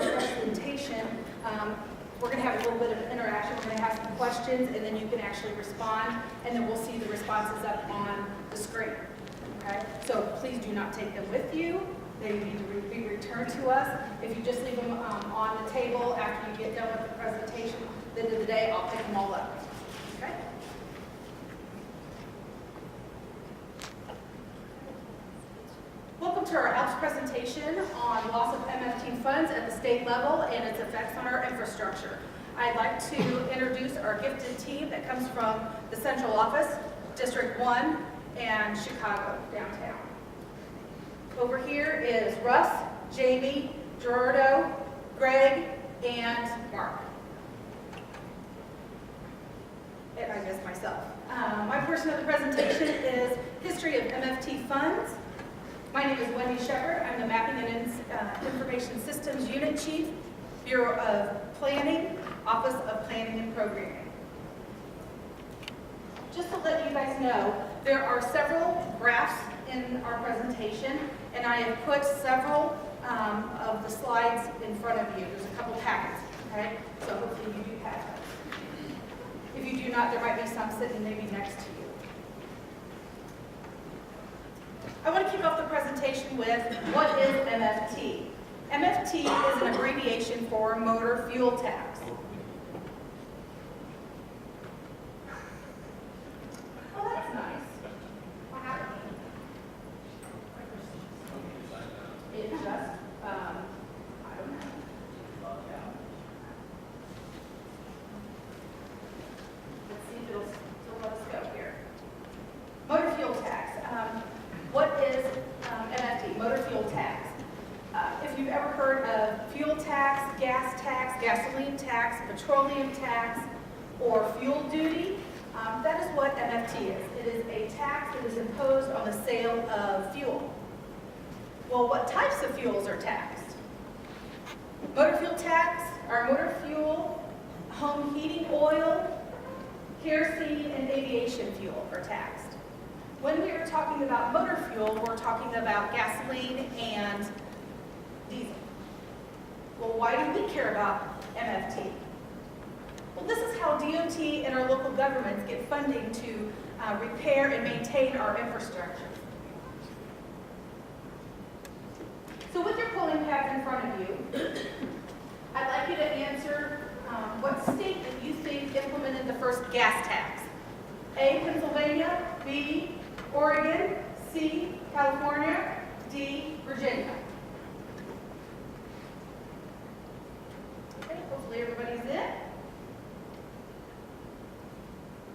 presentation, we're going to have a little bit of interaction. We're going to have some questions, and then you can actually respond, and then we'll see the responses up on the screen. Okay? So please do not take them with you. They need to be returned to us. If you just leave them on the table after you get done with the presentation, at the end of the day, I'll pick them all up. Okay? Welcome to our ALPS presentation on loss of MFT funds at the state level and its effects on our infrastructure. I'd like to introduce our gifted team that comes from the central office, District 1, and Chicago, downtown. Over here is Russ, Jamie, Gerardo, Greg, and Mark. And I guess myself. My portion of the presentation is History of MFT Funds. My name is Wendy Shepard. I'm the Mapping and Information Systems Unit Chief, Bureau of Planning, Office of Planning and Programming. Just to let you guys know, there are several graphs in our presentation, and I have put several of the slides in front of you. There's a couple packets, okay? So hopefully you do have them. If you do not, there might be some sitting maybe next to you. I want to kick off the presentation with what is MFT? MFT is an abbreviation for motor fuel tax. Oh, that's nice. What happened? It just, I don't know. Let's see if it'll still let us go here. Motor fuel tax. What is MFT, motor fuel tax? If you've ever heard of fuel tax, gasoline tax, petroleum tax, or fuel duty, that is what MFT is. It is a tax that is imposed on the sale of fuel. Well, what types of fuels are taxed? Motor fuel tax, or motor fuel, home heating oil, kerosene, and aviation fuel are taxed. When we are talking about motor fuel, we're talking about gasoline and diesel. Well, why do we care about MFT? Well, this is how DOT and our local governments get funding to repair and maintain our infrastructure. So with your polling pads in front of you, I'd like you to answer what state that you think implemented the first gas tax. A, Pennsylvania, B, Oregon, C, California, D, Virginia. Okay, hopefully everybody's in.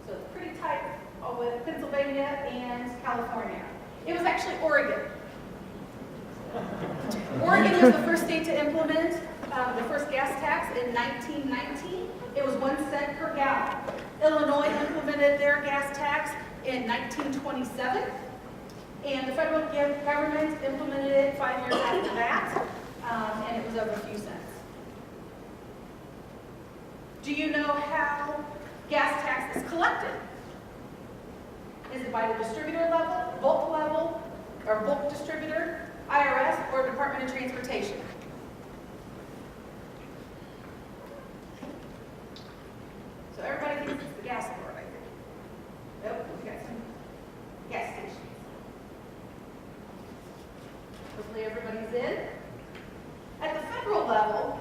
So it's pretty tight with Pennsylvania and California. It was actually Oregon. Oregon was the first state to implement the first gas tax in 1919. It was 1 cent per gallon. Illinois implemented their gas tax in 1927, and the federal government implemented it 5 years after that, and it was over a few cents. Do you know how gas tax is collected? Is it by the distributor level, or bulk distributor, IRS, or Department of Transportation? So everybody thinks it's the gas board, I think. Nope, we got some gas stations. Hopefully everybody's in. At the federal level,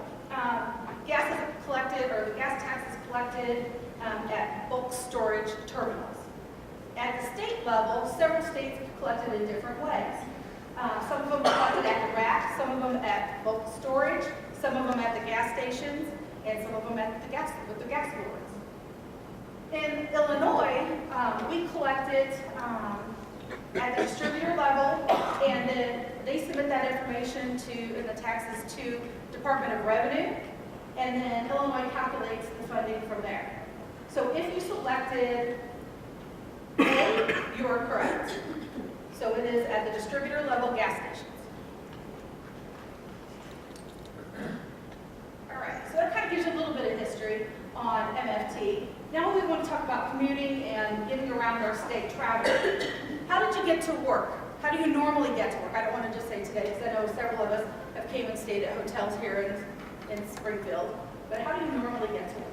gas is collected, or the gas tax is collected at bulk storage terminals. At the state level, several states have collected in different ways. Some of them are collected at the rack, some of them at bulk storage, some of them at the gas stations, and some of them at the with the gas boards. In Illinois, we collected at the distributor level, and then they submit that information and the taxes to Department of Revenue, and then Illinois calculates the funding from there. So if you selected A, you are correct. So it is at the distributor level gas stations. All right, so that kind of gives you a little bit of history on MFT. Now we want to talk about commuting and getting around our state traveling. How did you get to work? How do you normally get to work? I don't want to just say today, because I know several of us have came and stayed at hotels here in Springfield, but how do you normally get to work?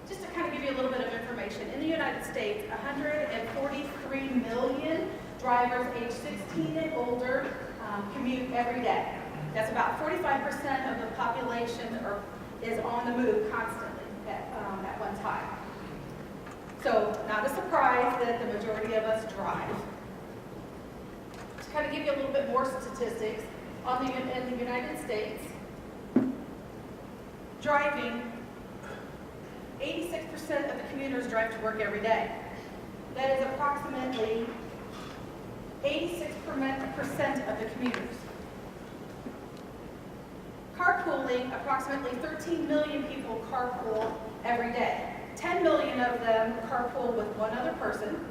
Just to kind of give you a little bit of information, in the United States, 143 million drivers age 16 and older commute every day. That's about 45% of the population is on the move constantly at one time. So not a surprise that the majority of us drive. To kind of give you a little bit more statistics, in the United States, driving, 86% of the commuters drive to work every day. That is approximately 86% of the commuters. Carpooling, approximately 13 million people carpool every day. 10 million of them carpool with one other person.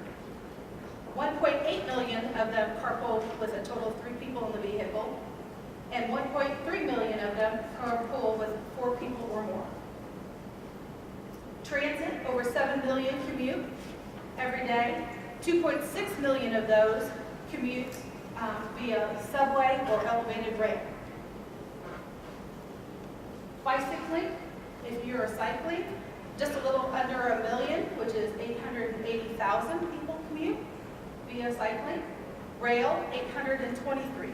1.8 million of them carpool with a total of 3 people in the vehicle. And 1.3 million of them carpool with 4 people or more. Transit, over 7 million commute every day. 2.6 million of those commute via subway or elevated rail. Bicycling, if you're cycling, just a little under 1 million, which is 880,000 people commute via cycling. Rail, 823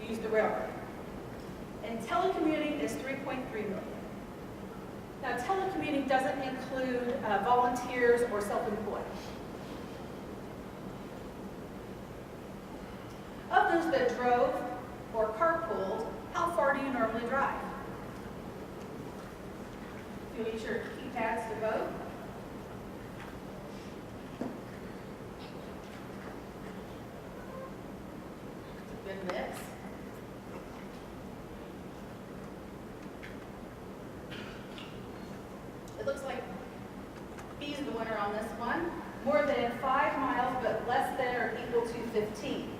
use the railroad. And telecommuting is 3.3 million. Now, telecommuting doesn't include volunteers or self-employed. Of those that drove or carpooled, how far do you normally drive? You'll use your keypads to vote. It's a good mix. It looks like B's the winner on this one. More than 5 miles, but less than or equal to 15.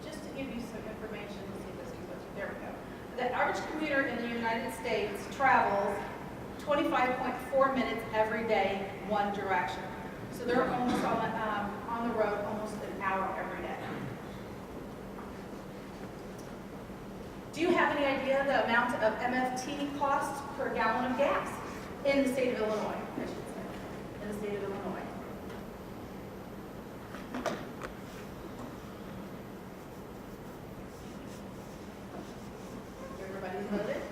Just to give you some information, let's see if this goes through. There we go. The average commuter in the United States travels 25.4 minutes every day, one direction. So they're almost on the road almost an hour every day. Do you have any idea the amount of MFT costs per gallon of gas in the state of Illinois, I should say, in the state of Illinois? Everybody's voted?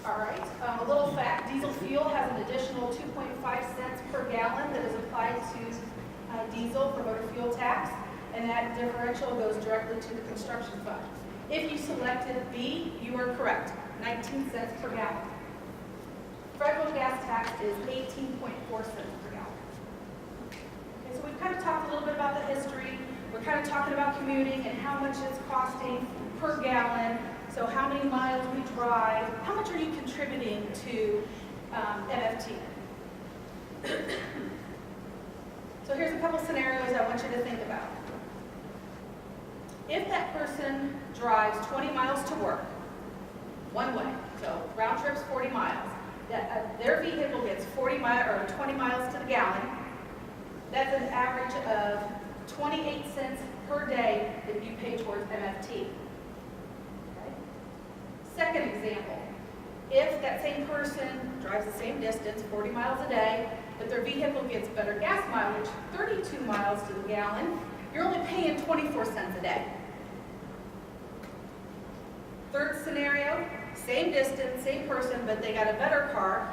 All right, a little fact, diesel fuel has an additional 2.5 cents per gallon that is applied to diesel for motor fuel tax, and that differential goes directly to the construction fund. If you selected B, you are correct, 19 cents per gallon. Federal gas tax is 18.4 cents per gallon. Okay, so we've kind of talked a little bit about the history. We're kind of talking about commuting and how much it's costing per gallon. So how many miles we drive, how much are you contributing to MFT? So here's a couple scenarios I want you to think about. If that person drives 20 miles to work, one way, so round trip's 40 miles, their vehicle gets 20 miles to the gallon, that's an average of 28 cents per day that you pay towards MFT. Okay? Second example, if that same person drives the same distance, 40 miles a day, but their vehicle gets better gas mileage, 32 miles to the gallon, you're only paying 24 cents a day. Third scenario, same distance, same person, but they got a better car,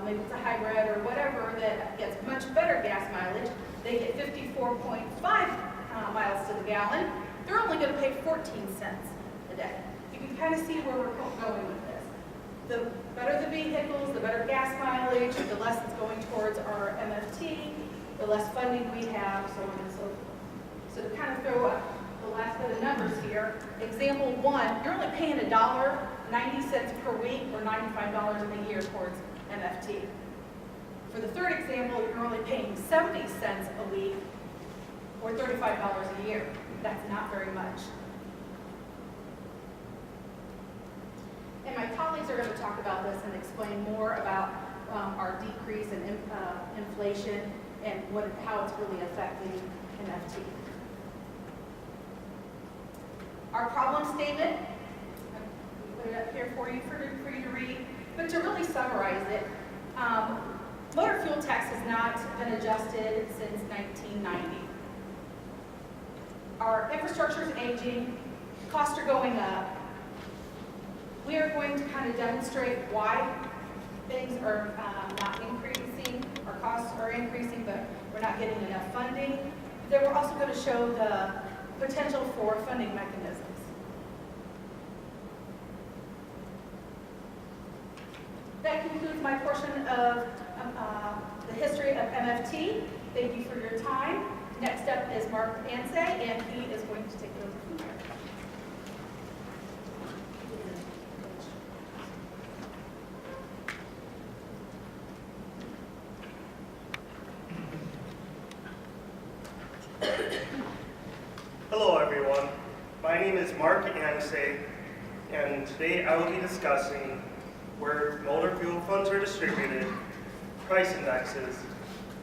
maybe it's a hybrid or whatever that gets much better gas mileage. They get 54.5 miles to the gallon. They're only going to pay 14 cents a day. You can kind of see where we're going with this. The better the vehicles, the better gas mileage, the less it's going towards our MFT, the less funding we have, so on and so forth. So to kind of throw up the last bit of numbers here, example 1, you're only paying $1.90 per week or $95 a year towards MFT. For the third example, you're only paying 70 cents a week or $35 a year. That's not very much. And my colleagues are going to talk about this and explain more about our decrease in inflation and how it's really affecting NFT. Our problem statement, I put it up here for you to read, but to really summarize it, motor fuel tax has not been adjusted since 1990. Our infrastructure is aging, costs are going up. We are going to kind of demonstrate why things are not increasing, our costs are increasing, but we're not getting enough funding. Then we're also going to show the potential for funding mechanisms. That concludes my portion of the history of MFT. Thank you for your time. Next up is Mark Anse, and he is going to take it over from there. Hello everyone, my name is Mark Anse, and today I will be discussing where motor fuel funds are distributed, price indexes,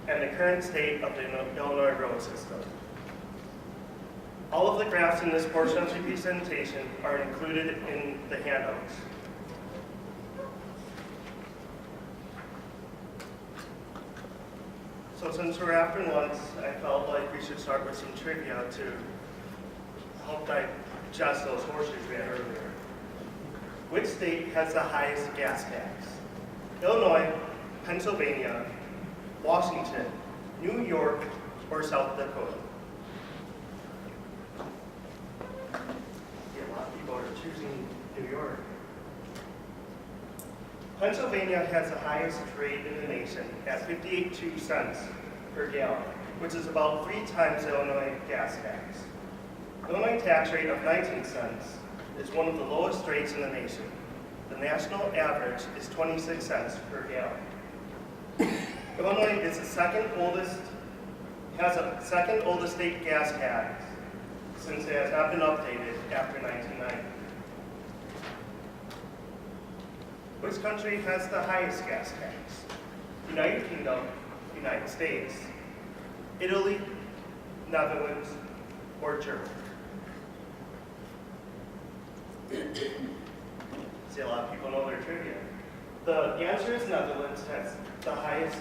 and the current state of the Illinois road system. All of the graphs in this portion of the presentation are included in the handouts. So since we're after lunch, I felt like we should start with some trivia to help digest those horseshoes we had earlier. Which state has the highest gas tax? Illinois, Pennsylvania, Washington, New York, or South Dakota? Yeah, a lot of people are choosing New York. Pennsylvania has the highest rate in the nation at 58.2 cents per gallon, which is about 3 times the Illinois gas tax. Illinois tax rate of 19 cents is one of the lowest rates in the nation. The national average is 26 cents per gallon. Illinois is the has a second oldest state gas tax since it has not been updated after 1990. Which country has the highest gas tax? United Kingdom, United States, Italy, Netherlands, or Germany? See, a lot of people know their trivia. The answer is Netherlands has the highest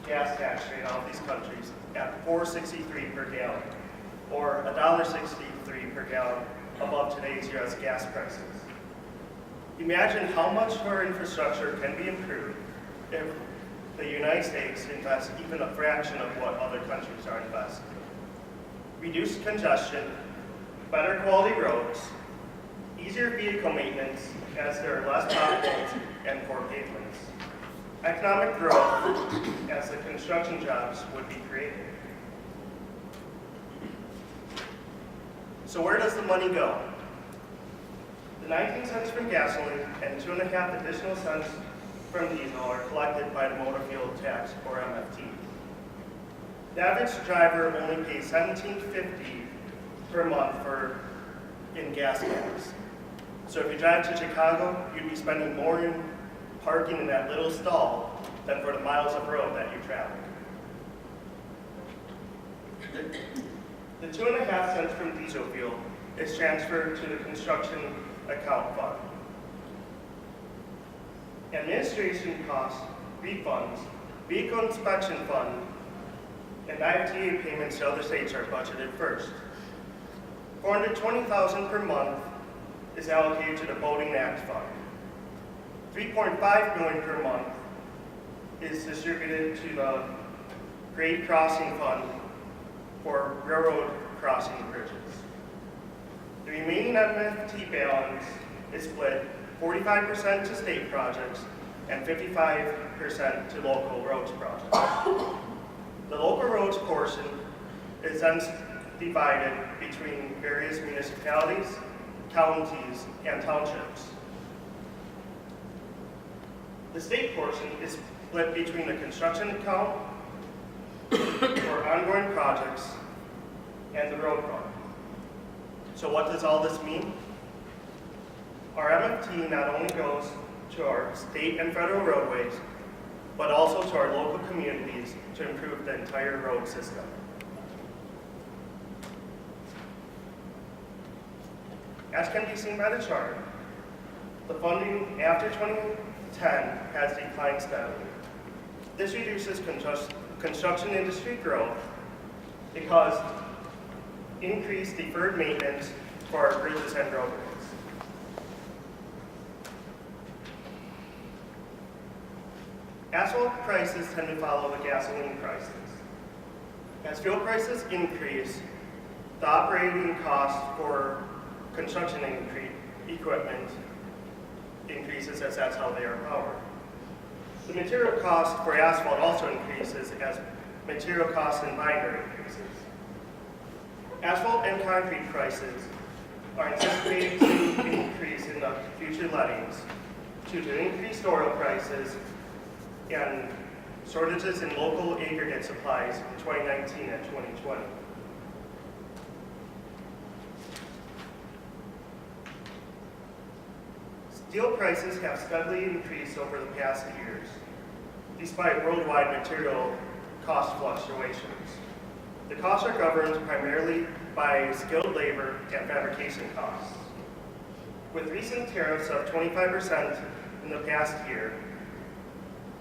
gas tax rate out of these countries at $4.63 per gallon, or $1.63 per gallon above today's U.S. gas prices. Imagine how much our infrastructure can be improved if the United States invests even a fraction of what other countries are investing. Reduced congestion, better quality roads, easier vehicle maintenance as there are less potholes and poor pavements, economic growth as the construction jobs would be created. So where does the money go? The 19 cents from gasoline and 2.5 additional cents from diesel are collected by the motor fuel tax, or MFT. The average driver only pays $17.50 per month in gas tax. So if you drive to Chicago, you'd be spending more in parking in that little stall than for the miles of road that you travel. The 2.5 cents from diesel fuel is transferred to the construction account fund. Administration costs, refunds, vehicle inspection fund, and IFTA payments to other states are budgeted first. $420,000 per month is allocated to the Boating Act Fund. $3.5 million per month is distributed to the Grade Crossing Fund for railroad crossing bridges. The remaining MFT balance is split 45% to state projects and 55% to local roads projects. The local roads portion is then divided between various municipalities, counties, and townships. The state portion is split between the construction account for ongoing projects and the road fund. So what does all this mean? Our MFT not only goes to our state and federal roadways, but also to our local communities to improve the entire road system. As can be seen by the chart, the funding after 2010 has declined steadily. This reduces construction industry growth because increased deferred maintenance for our bridges and roadways. Asphalt prices tend to follow the gasoline prices. As fuel prices increase, the operating cost for construction equipment increases, as that's how they are powered. The material cost for asphalt also increases as material costs and binder increases. Asphalt and concrete prices are anticipated to increase in the future lettings due to increased oil prices and shortages in local aggregate supplies in 2019 and 2020. Steel prices have steadily increased over the past years, despite worldwide material cost fluctuations. The costs are governed primarily by skilled labor and fabrication costs. With recent tariffs of 25% in the past year,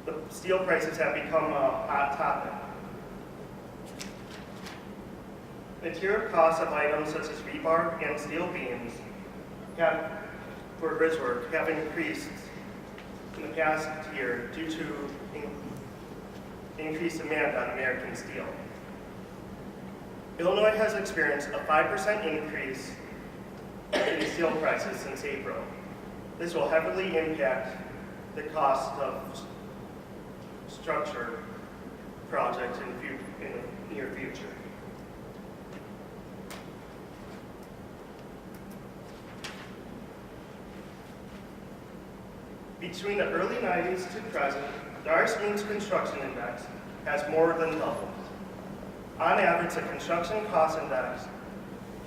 the steel prices have become a hot topic. Material costs of items such as rebar and steel beams for bridge work have increased in the past year due to increased demand on American steel. Illinois has experienced a 5% increase in steel prices since April. This will heavily impact the cost of structure projects in the near future. Between the early 90s to present, the RSMeans Construction Index has more than doubled. On average, the construction cost index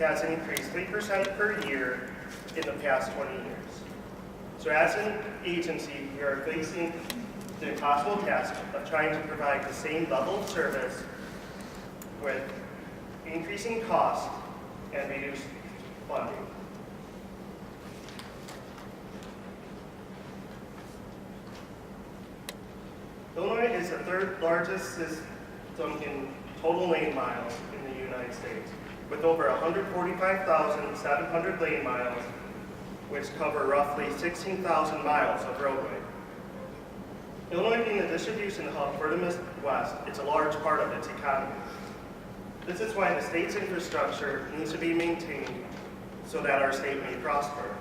has increased 3% per year in the past 20 years. So as an agency, we are facing the impossible task of trying to provide the same level of service with increasing cost and reduced funding. Illinois is the third largest system in total lane miles in the United States, with over 145,700 lane miles, which cover roughly 16,000 miles of roadway. Illinois being the distribution hub for the Midwest, it's a large part of its economy. This is why the state's infrastructure needs to be maintained so that our state may prosper.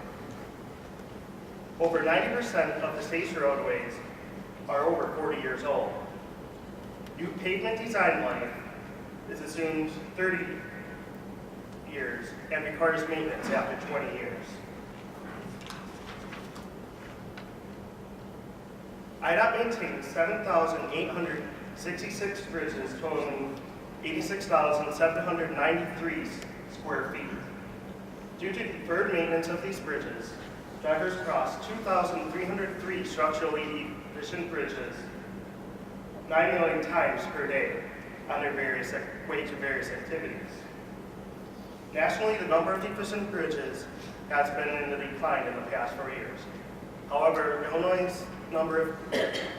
Over 90% of the state's roadways are over 40 years old. New pavement design life is assumed 30 years and requires maintenance after 20 years. IDOT maintains 7,866 bridges totaling 86,793 square feet. Due to deferred maintenance of these bridges, drivers cross 2,303 structurally efficient bridges 9 million times per day on their way to various activities. Nationally, the number of efficient bridges has been in the decline in the past 4 years. However, Illinois' number of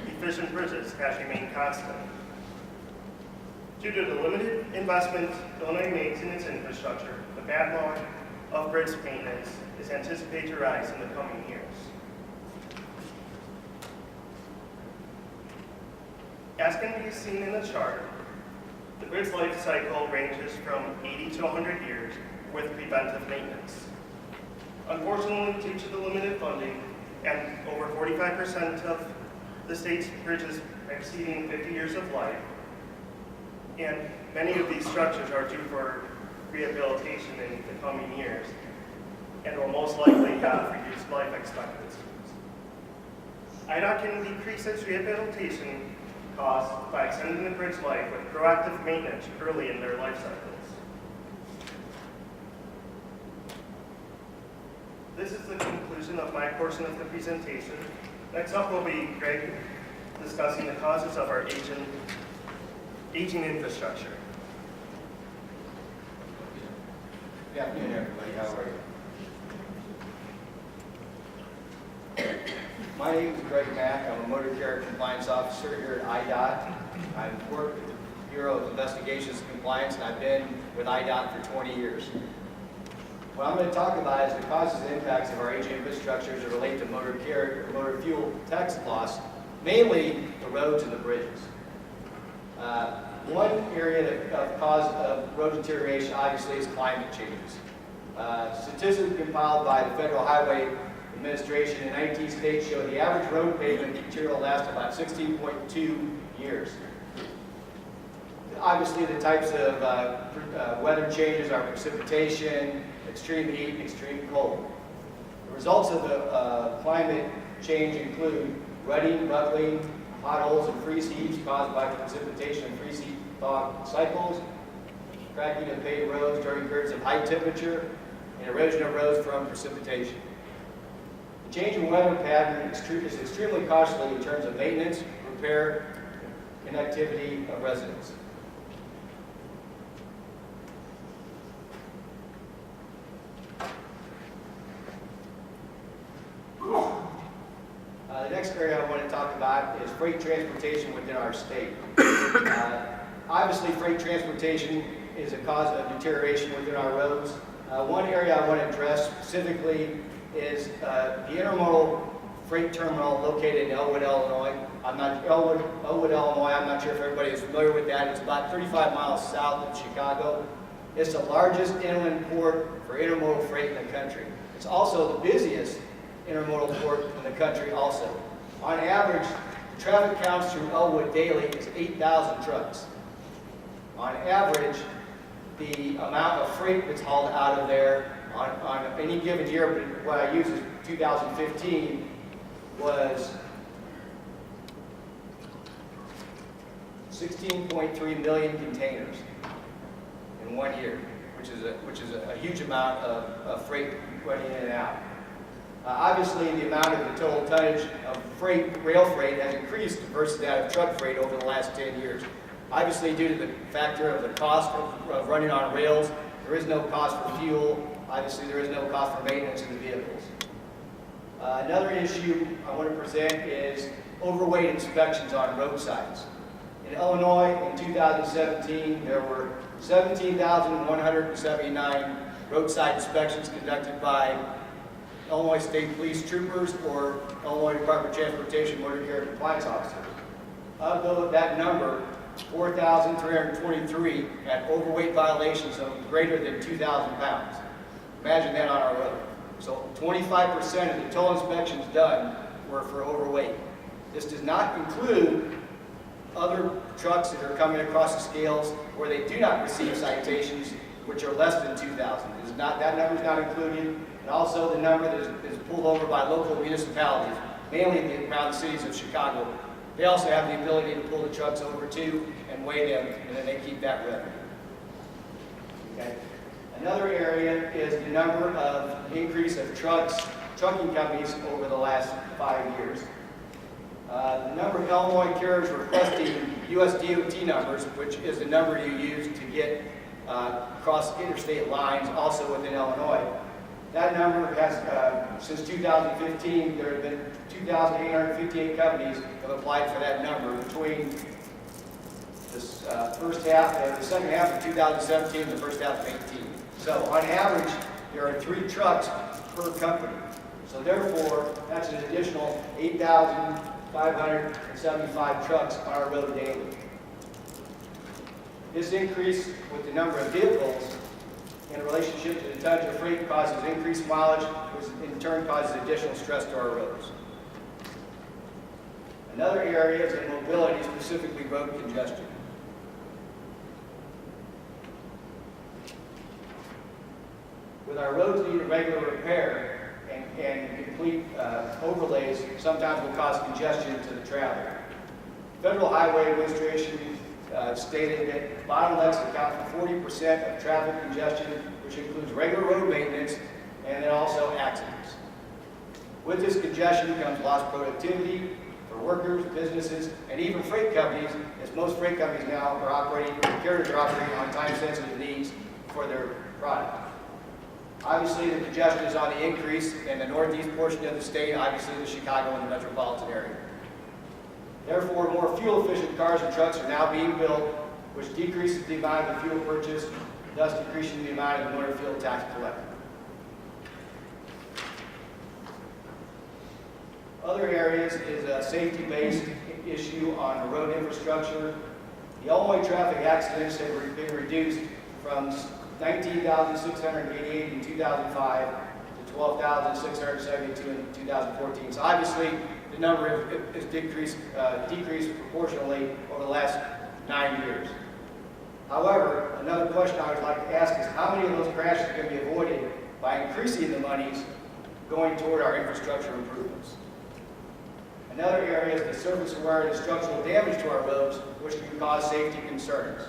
efficient bridges has remained constant. Due to the limited investment Illinois makes in its infrastructure, the backlog of bridge maintenance is anticipated to rise in the coming years. As can be seen in the chart, the bridge life cycle ranges from 80 to 100 years with preventive maintenance. Unfortunately, due to the limited funding and over 45% of the state's bridges exceeding 50 years of life, and many of these structures are due for rehabilitation in the coming years and will most likely have reduced life expectancies. IDOT can decrease its rehabilitation costs by extending the bridge life with proactive maintenance early in their life cycles. This is the conclusion of my portion of the presentation. Next up will be Greg discussing the causes of our aging infrastructure. Good afternoon, everybody. How are you? My name is Greg Mack. I'm a motor carrier compliance officer here at IDOT. I've worked with the Bureau of Investigations and Compliance, and I've been with IDOT for 20 years. What I'm going to talk about is the causes and impacts of our aging infrastructure as it relate to motor fuel tax loss, mainly the roads and the bridges. One area of cause of road deterioration, obviously, is climate changes. Statistics compiled by the Federal Highway Administration in 19 states show the average road pavement material lasts about 16.2 years. Obviously, the types of weather changes are precipitation, extreme heat, and extreme cold. The results of the climate change include rutting, buckling, potholes, and freeze heaves caused by precipitation and freeze heat thaw cycles, cracking of paved roads during periods of high temperature, and erosion of roads from precipitation. The change in weather pattern is extremely costly in terms of maintenance, repair, and connectivity of residents. The next area I want to talk about is freight transportation within our state. Obviously, freight transportation is a cause of deterioration within our roads. One area I want to address specifically is the intermodal freight terminal located in Elwood, Illinois. Elwood, Illinois, I'm not sure if everybody is familiar with that. It's about 35 miles south of Chicago. It's the largest inland port for intermodal freight in the country. It's also the busiest intermodal port in the country also. On average, the traffic counts through Elwood daily is 8,000 trucks. On average, the amount of freight that's hauled out of there on any given year, but what I use is 2015, was 16.3 million containers in 1 year, which is a huge amount of freight running in and out. Obviously, the amount of the total tonnage of rail freight has increased versus that of truck freight over the last 10 years. Obviously, due to the factor of the cost of running on rails, there is no cost for fuel. Obviously, there is no cost for maintenance of the vehicles. Another issue I want to present is overweight inspections on roadsides. In Illinois, in 2017, there were 17,179 roadside inspections conducted by Illinois State Police Troopers or Illinois Department of Transportation Motor Carrier Compliance Officers. Of that number, 4,323 had overweight violations of greater than 2,000 pounds. Imagine that on our road. So 25% of the total inspections done were for overweight. This does not include other trucks that are coming across the scales where they do not receive citations, which are less than 2,000. That number is not included. And also the number that is pulled over by local municipalities, mainly around the cities of Chicago. They also have the ability to pull the trucks over too and weigh them, and then they keep that revenue. Okay. Another area is the number of increase of trucking companies over the last 5 years. The number of Illinois carriers requesting U.S. DOT numbers, which is the number you use to get across interstate lines, also within Illinois. That number has, since 2015, there have been 2,858 companies have applied for that number between this the second half of 2017 and the first half of 2018. So on average, there are 3 trucks per company. So therefore, that's an additional 8,575 trucks on our road daily. This increase with the number of vehicles in relationship to the tonnage of freight causes increased mileage, which in turn causes additional stress to our roads. Another area is in mobility, specifically road congestion. With our roads needing regular repair and complete overlays, sometimes will cause congestion to the traveler. Federal Highway Administration stated that bottlenecks account for 40% of traffic congestion, which includes regular road maintenance and then also accidents. With this congestion comes lost productivity for workers, businesses, and even freight companies, as most freight companies now are operating, carriers are operating on time-sensitive needs for their product. Obviously, the congestion is on the increase in the northeast portion of the state, obviously the Chicago and the metropolitan area. Therefore, more fuel-efficient cars and trucks are now being built, which decreases the amount of the fuel purchased, thus decreasing the amount of the motor fuel tax collected. Other areas is a safety-based issue on the road infrastructure. The all-way traffic accidents have been reduced from 19,688 in 2005 to 12,672 in 2014. So obviously, the number has decreased proportionally over the last 9 years. However, another question I would like to ask is how many of those crashes can be avoided by increasing the monies going toward our infrastructure improvements? Another area is the surface wear and structural damage to our roads, which can cause safety concerns.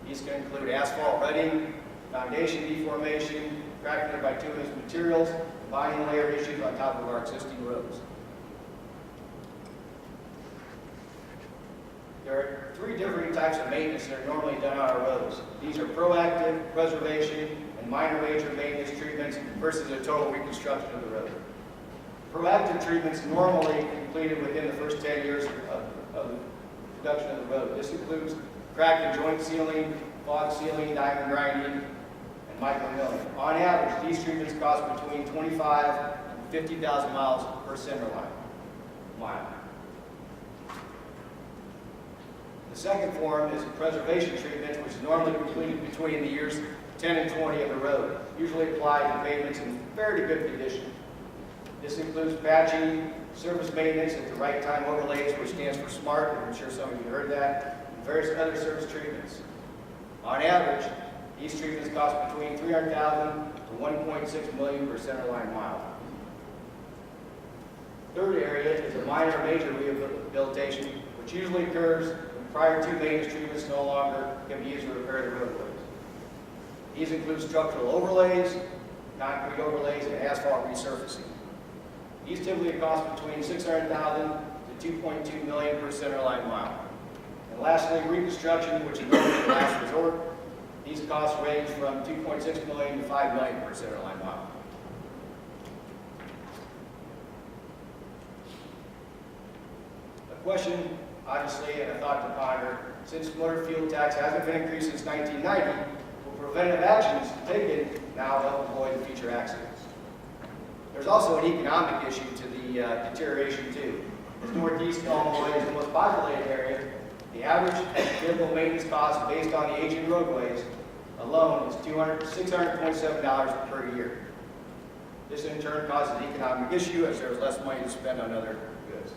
These can include asphalt rutting, foundation deformation, cracking of bituminous materials, and bonding layer issues on top of our existing roads. There are 3 different types of maintenance that are normally done on our roads. These are proactive, preservation, and minor major maintenance treatments versus a total reconstruction of the road. Proactive treatments normally completed within the first 10 years of the production of the road. This includes crack and joint sealing, fog sealing, diamond grinding, and micro-milling. On average, these treatments cost between 25 and 50,000 miles per center mile. The second form is a preservation treatment, which is normally completed between the years 10 and 20 of the road, usually applied to pavements in fairly good condition. This includes patching, surface maintenance at the right time overlays, which stands for SMART, I'm sure some of you heard that, and various other surface treatments. On average, these treatments cost between $300,000 to $1.6 million per centerline mile. Third area is a minor major rehabilitation, which usually occurs when prior to maintenance treatments no longer can be used to repair the roadways. These include structural overlays, concrete overlays, and asphalt resurfacing. These typically cost between $600,000 to $2.2 million per centerline mile. And lastly, reconstruction, which is normally the last resort. These costs range from $2.6 million to $5 million per centerline mile. A question, obviously, and a thought to ponder, since motor fuel tax hasn't been increased since 1990, will preventive actions taken now help avoid future accidents? There's also an economic issue to the deterioration too. As Northeast Illinois is the most populated area, the average vehicle maintenance cost based on the aging roadways alone is $627 per year. This in turn causes an economic issue as there's less money to spend on other goods.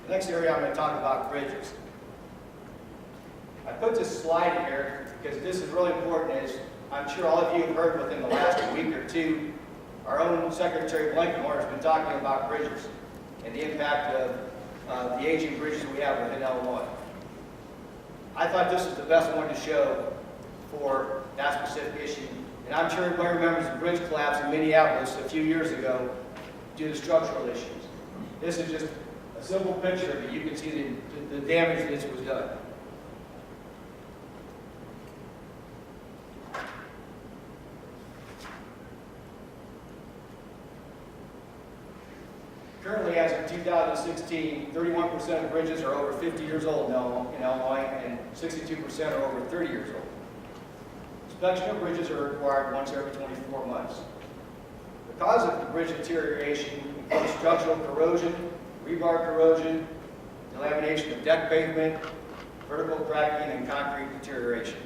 The next area I'm going to talk about bridges. I put this slide in here because this is really important, as I'm sure all of you have heard within the last week or two, our own Secretary Blankenhorn has been talking about bridges and the impact of the aging bridges we have within Illinois. I thought this was the best one to show for that specific issue. And I'm sure everybody remembers the bridge collapse in Minneapolis a few years ago due to structural issues. This is just a simple picture, but you can see the damage that this was done. Currently, as of 2016, 31% of bridges are over 50 years old now in Illinois, and 62% are over 30 years old. Inspection of bridges are required once every 24 months. The cause of the bridge deterioration includes structural corrosion, rebar corrosion, delamination of deck pavement, vertical cracking, and concrete deterioration.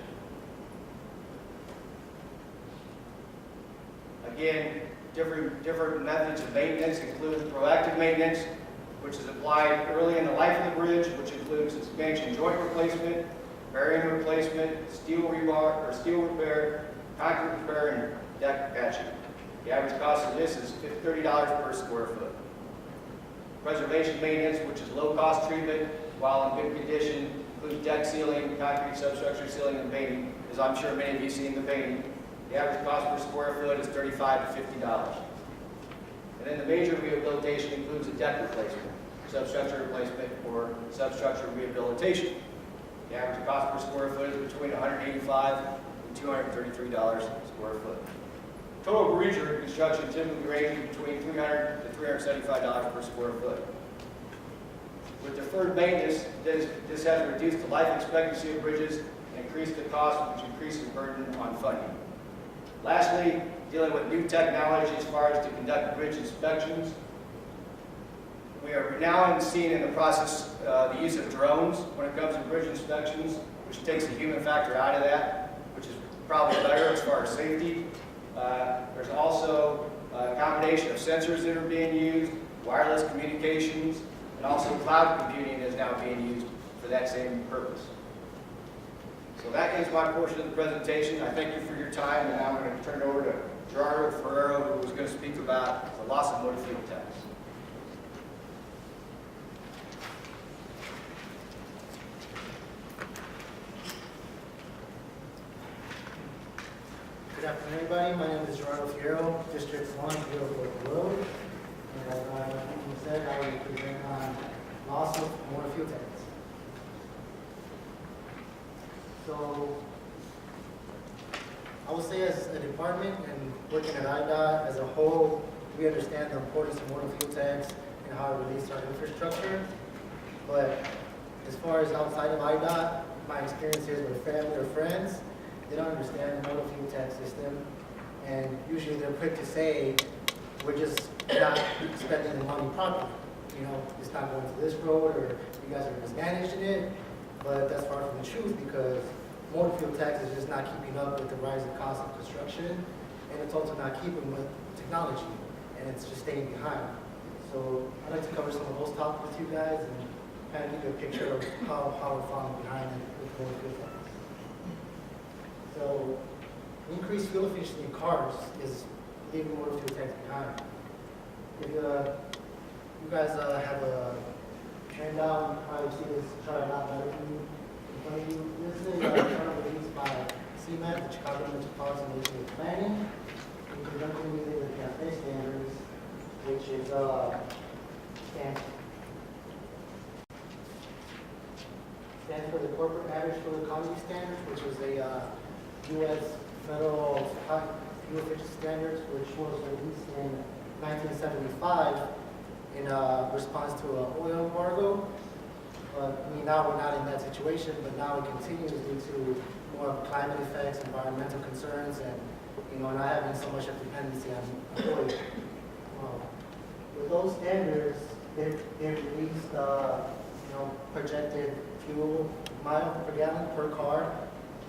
Again, different methods of maintenance include proactive maintenance, which is applied early in the life of the bridge, which includes expansion joint replacement, bearing replacement, steel rebar or steel repair, concrete repair, and deck patching. The average cost of this is $30 per square foot. Preservation maintenance, which is low-cost treatment while in good condition, includes deck sealing, concrete substructure sealing, and painting, as I'm sure many of you have seen the painting. The average cost per square foot is $35 to $50. And then the major rehabilitation includes a deck replacement, substructure replacement, or substructure rehabilitation. The average cost per square foot is between $185 and $233 a square foot. Total bridge reconstruction typically ranges between $300 to $375 per square foot. With deferred maintenance, this has reduced the life expectancy of bridges and increased the cost, which increases burden on funding. Lastly, dealing with new technology as far as to conduct bridge inspections. We are now seeing in the process the use of drones when it comes to bridge inspections, which takes the human factor out of that, which is probably better as far as safety. There's also a combination of sensors that are being used, wireless communications, and also cloud computing is now being used for that same purpose. So that ends my portion of the presentation. I thank you for your time, and now I'm going to turn it over to Gerardo Ferrero, who is going to speak about the loss of motor fuel tax. Good afternoon, everybody. My name is Gerardo Fierro, District 1, Hillbrook Road. And as my team said, I will present on loss of motor fuel tax. So, I would say as a department and working at IDOT as a whole, we understand the importance of motor fuel tax and how it relates to our infrastructure. But as far as outside of IDOT, my experiences with family or friends, they don't understand the motor fuel tax system, and usually they're quick to say, we're just not spending the money properly. You know, it's not going to this road, or you guys are mismanaging it, but that's far from the truth, because motor fuel tax is just not keeping up with the rising cost of construction, and it's also not keeping with technology, and it's just staying behind. So I'd like to cover some of those topics with you guys, and kind of give you a picture of how we're falling behind with motor fuel tax. So, increased fuel efficiency in cars is leaving motor fuel tax behind. If you guys have a handout, you probably see this chart not better than you. In front of you, this is a chart released by CMAP, the Chicago Metropolitan Municipal Planning, in conjunction with the CAFE standards, which is stands for the Corporate Average Fuel Economy Standards, which is a U.S. federal fuel efficiency standards, which was released in 1975 in response to an oil embargo. But I mean, now we're not in that situation, but now it continues due to more climate effects, environmental concerns, and not having so much of dependency on oil. With those standards, they released projected fuel mile per gallon per car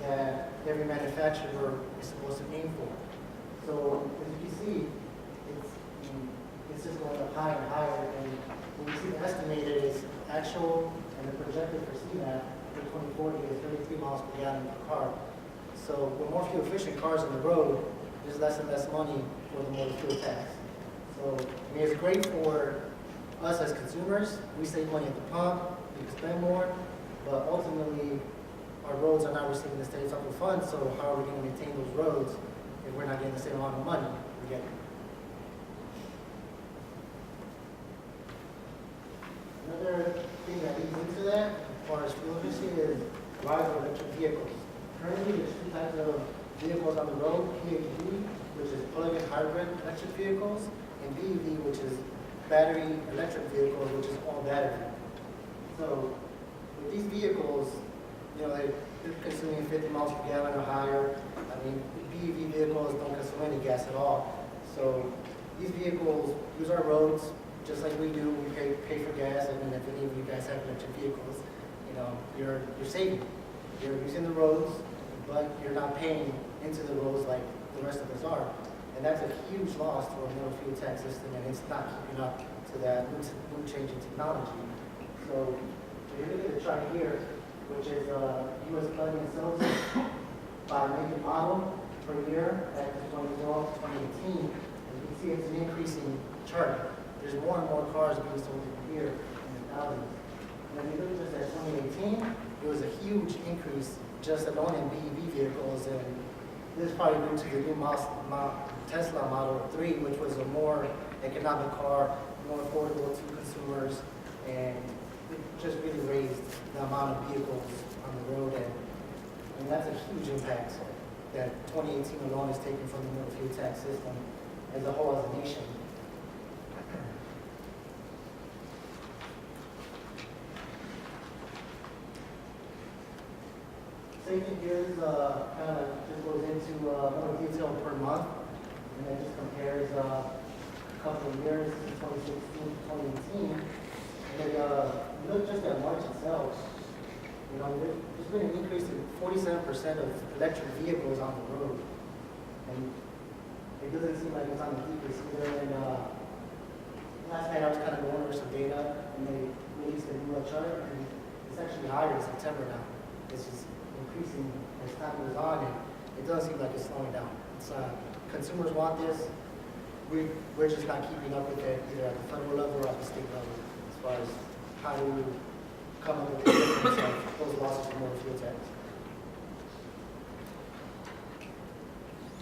that every manufacturer is supposed to aim for. So as you can see, it's just going up higher and higher, and what we see estimated is actual and the projected for CMAP for 2040 is 33 miles per gallon per car. So with more fuel efficient cars on the road, there's less and less money for the motor fuel tax. So I mean, it's great for us as consumers. We save money at the pump, we can spend more, but ultimately our roads are not receiving the state federal funds, so how are we going to maintain those roads if we're not getting the same amount of money we're getting? Another thing that leads into that, as far as fuel efficiency, is the rise of electric vehicles. Currently, there's two types of vehicles on the road, PHEV, which is plug-in hybrid electric vehicles, and BEV, which is battery electric vehicles, which is all battery. So with these vehicles, they're consuming 50 miles per gallon or higher. I mean, BEV vehicles don't consume any gas at all. So these vehicles use our roads just like we do. We pay for gas. I mean, if any of you guys have electric vehicles, you're saving. You're using the roads, but you're not paying into the roads like the rest of us are. And that's a huge loss to our motor fuel tax system, and it's not keeping up to that new changing technology. So if you look at the chart here, which is U.S. plug-in cells by make and model per year at 2012 to 2018, and you can see it's an increasing chart. There's more and more cars being sold every year in the thousands. And if you look just at 2018, it was a huge increase just alone in BEV vehicles, and This is probably due to the new Tesla Model 3, which was a more economic car, more affordable to consumers, and it just really raised the amount of vehicles on the road, and that's a huge impact that 2018 alone is taken from the motor fuel tax system as a whole, as a nation. Same thing here is kind of just goes into more detail per month, and then just compares a couple of years, 2016 to 2018. And then look just at March itself. You know, there's been an increase in 47% of electric vehicles on the road, and it doesn't seem like it's on the decrease either. And last night I was kind of going over some data, and they released a new chart, and it's actually higher in September now. It's just increasing as time goes on, and it doesn't seem like it's slowing down. It's, consumers want this. We're just not keeping up with it either at the federal level or at the state level as far as how to come up with the difference of those losses from motor fuel tax.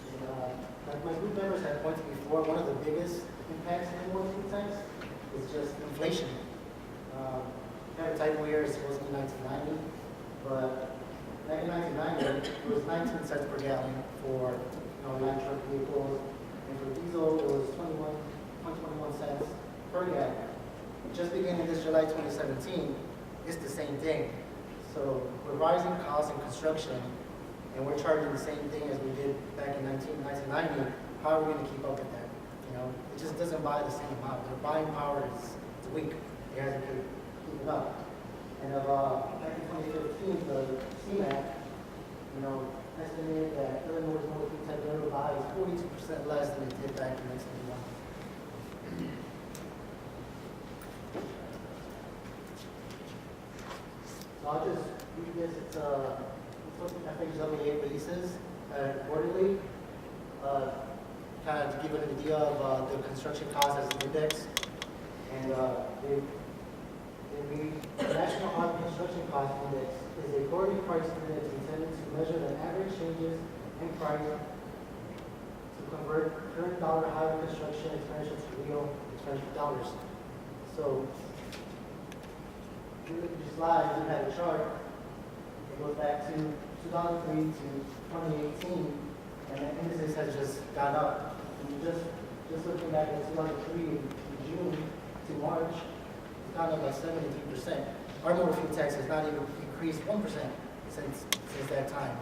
And, like my group members had pointed before, one of the biggest impacts of motor fuel tax is just inflation. Kind of type here is supposed to be 1990, but back in 1990, it was 19 cents per gallon for light truck vehicles, and for diesel, it was 21 cents per gallon. Just beginning this July 2017, it's the same thing. So with rising costs in construction, and we're charging the same thing as we did back in 1990, how are we going to keep up with that? You know, it just doesn't buy the same amount. Their buying power is weak. It hasn't been keeping up. And back in 2015, the CMAQ, estimated that Illinois' motor fuel tax revenue buy is 42% less than it did back in 1991. So I'll just read this. It's looking at FHWA releases quarterly, kind of to give an idea of the construction cost as an index. And the National Auto Construction Cost Index is a quarterly price index intended to measure the average changes in price to convert current dollar highway construction expenditure to real expenditure dollars. So, if you look at your slide, you have a chart. It goes back to 2003 to 2018, and the indices has just gone up. And just looking back at 2003 in June to March, it's gone up by 73%. Our motor fuel tax has not even increased 1% since that time.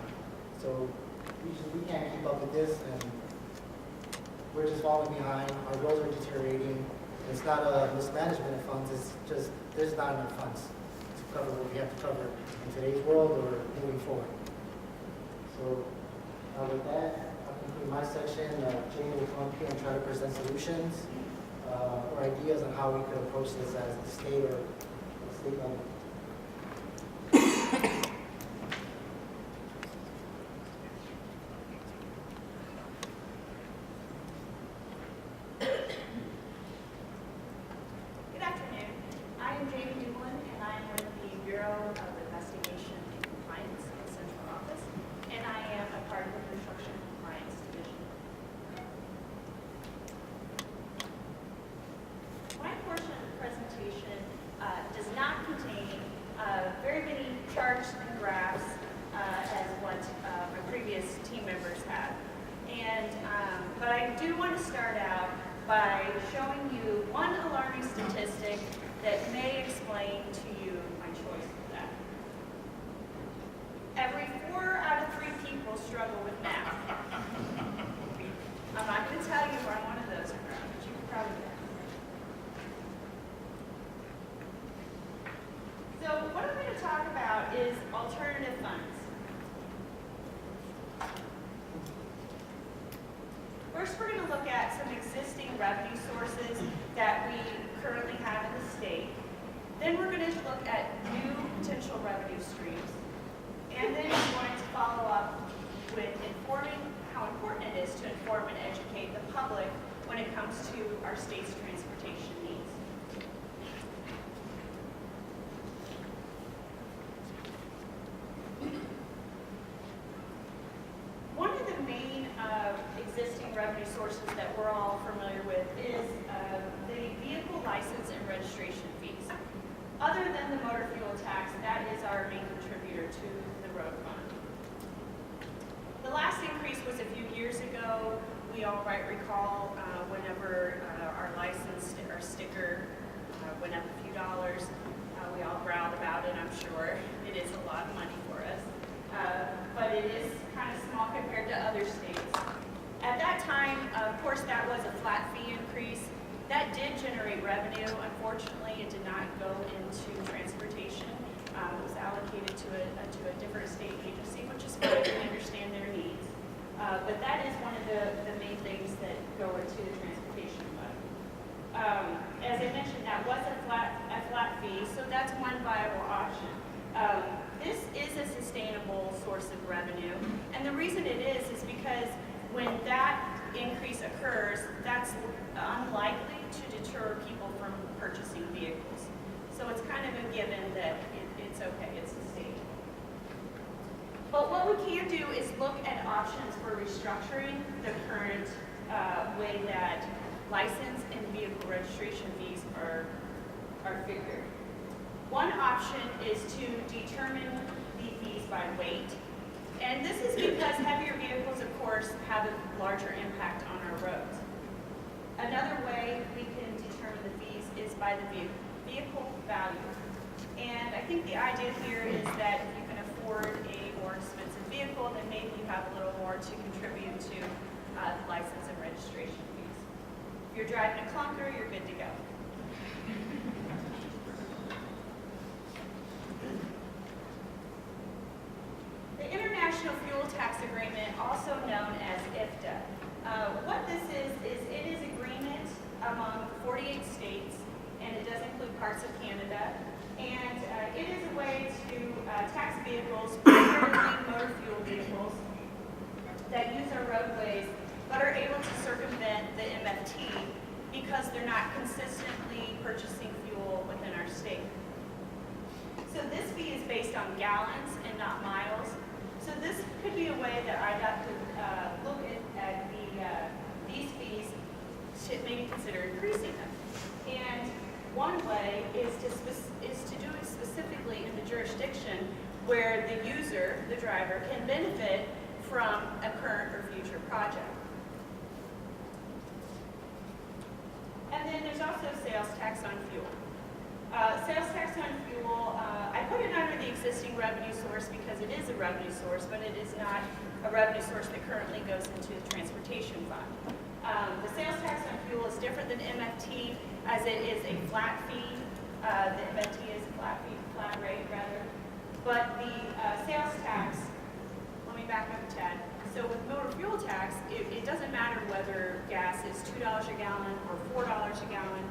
So we can't keep up with this, and we're just falling behind. Our roads are deteriorating. It's not a mismanagement of funds. It's just there's not enough funds to cover what we have to cover in today's world or moving forward. So with that, I'll conclude my section. Jamie will come up here and try to present solutions or ideas on how we could approach this as the state or state level. Good afternoon. I am Jamie Dublin, and I am with the Bureau of Investigation and Compliance in the Central Office, and I am a part of the Construction Compliance Division. My portion of the presentation does not contain very many charts and graphs as what my previous team members have. And, but I do want to start out by showing you one alarming statistic that may explain to you my choice for that. Every 4 out of 3 people struggle with math. I'm not going to tell you if I'm one of those, but you can probably guess. So what I'm going to talk about is alternative funds. First, we're going to look at some existing revenue sources that we currently have in the state. Then we're going to look at new potential revenue streams. And then we're going to follow up with informing how important it is to inform and educate the public when it comes to our state's transportation needs. One of the main sources that we're all familiar with is the vehicle license and registration fees. Other than the motor fuel tax, that is our main contributor to the road fund. The last increase was a few years ago. We all might recall whenever our license, our sticker went up a few dollars. We all growled about it, I'm sure. It is a lot of money for us. But it is kind of small compared to other states. At that time, of course, that was a flat fee increase. That did generate revenue. Unfortunately, it did not go into transportation. It was allocated to a different state agency, which is fine. We understand their needs. But that is one of the main things that go into the transportation fund. As I mentioned, that was a flat fee, so that's one viable option. This is a sustainable source of revenue, and the reason it is because when that increase occurs, that's unlikely to deter people from purchasing vehicles. So it's kind of a given that it's okay, it's sustainable. But what we can do is look at options for restructuring the current way that license and vehicle registration fees are figured. One option is to determine the fees by weight. And this is because heavier vehicles, of course, have a larger impact on our roads. Another way we can determine the fees is by the vehicle value. And I think the idea here is that if you can afford a more expensive vehicle, then maybe you have a little more to contribute to license and registration fees. If you're driving a clunker, you're good to go. The International Fuel Tax Agreement, also known as IFTA. What this is it is agreement among 48 states, and it does include parts of Canada. And it is a way to tax vehicles, primarily motor fuel vehicles, that use our roadways, but are able to circumvent the MFT because they're not consistently purchasing fuel within our state. So this fee is based on gallons and not miles. So this could be a way that IDOT could look at these fees to maybe consider increasing them. And one way is to do it specifically in the jurisdiction where the user, the driver, can benefit from a current or future project. And then there's also sales tax on fuel. Sales tax on fuel, I put it under the existing revenue source because it is a revenue source, but it is not a revenue source that currently goes into the transportation fund. The sales tax on fuel is different than MFT as it is a flat fee. The MFT is a flat fee, flat rate rather. But the sales tax, let me back up a tad. So with motor fuel tax, it doesn't matter whether gas is $2 a gallon or $4 a gallon.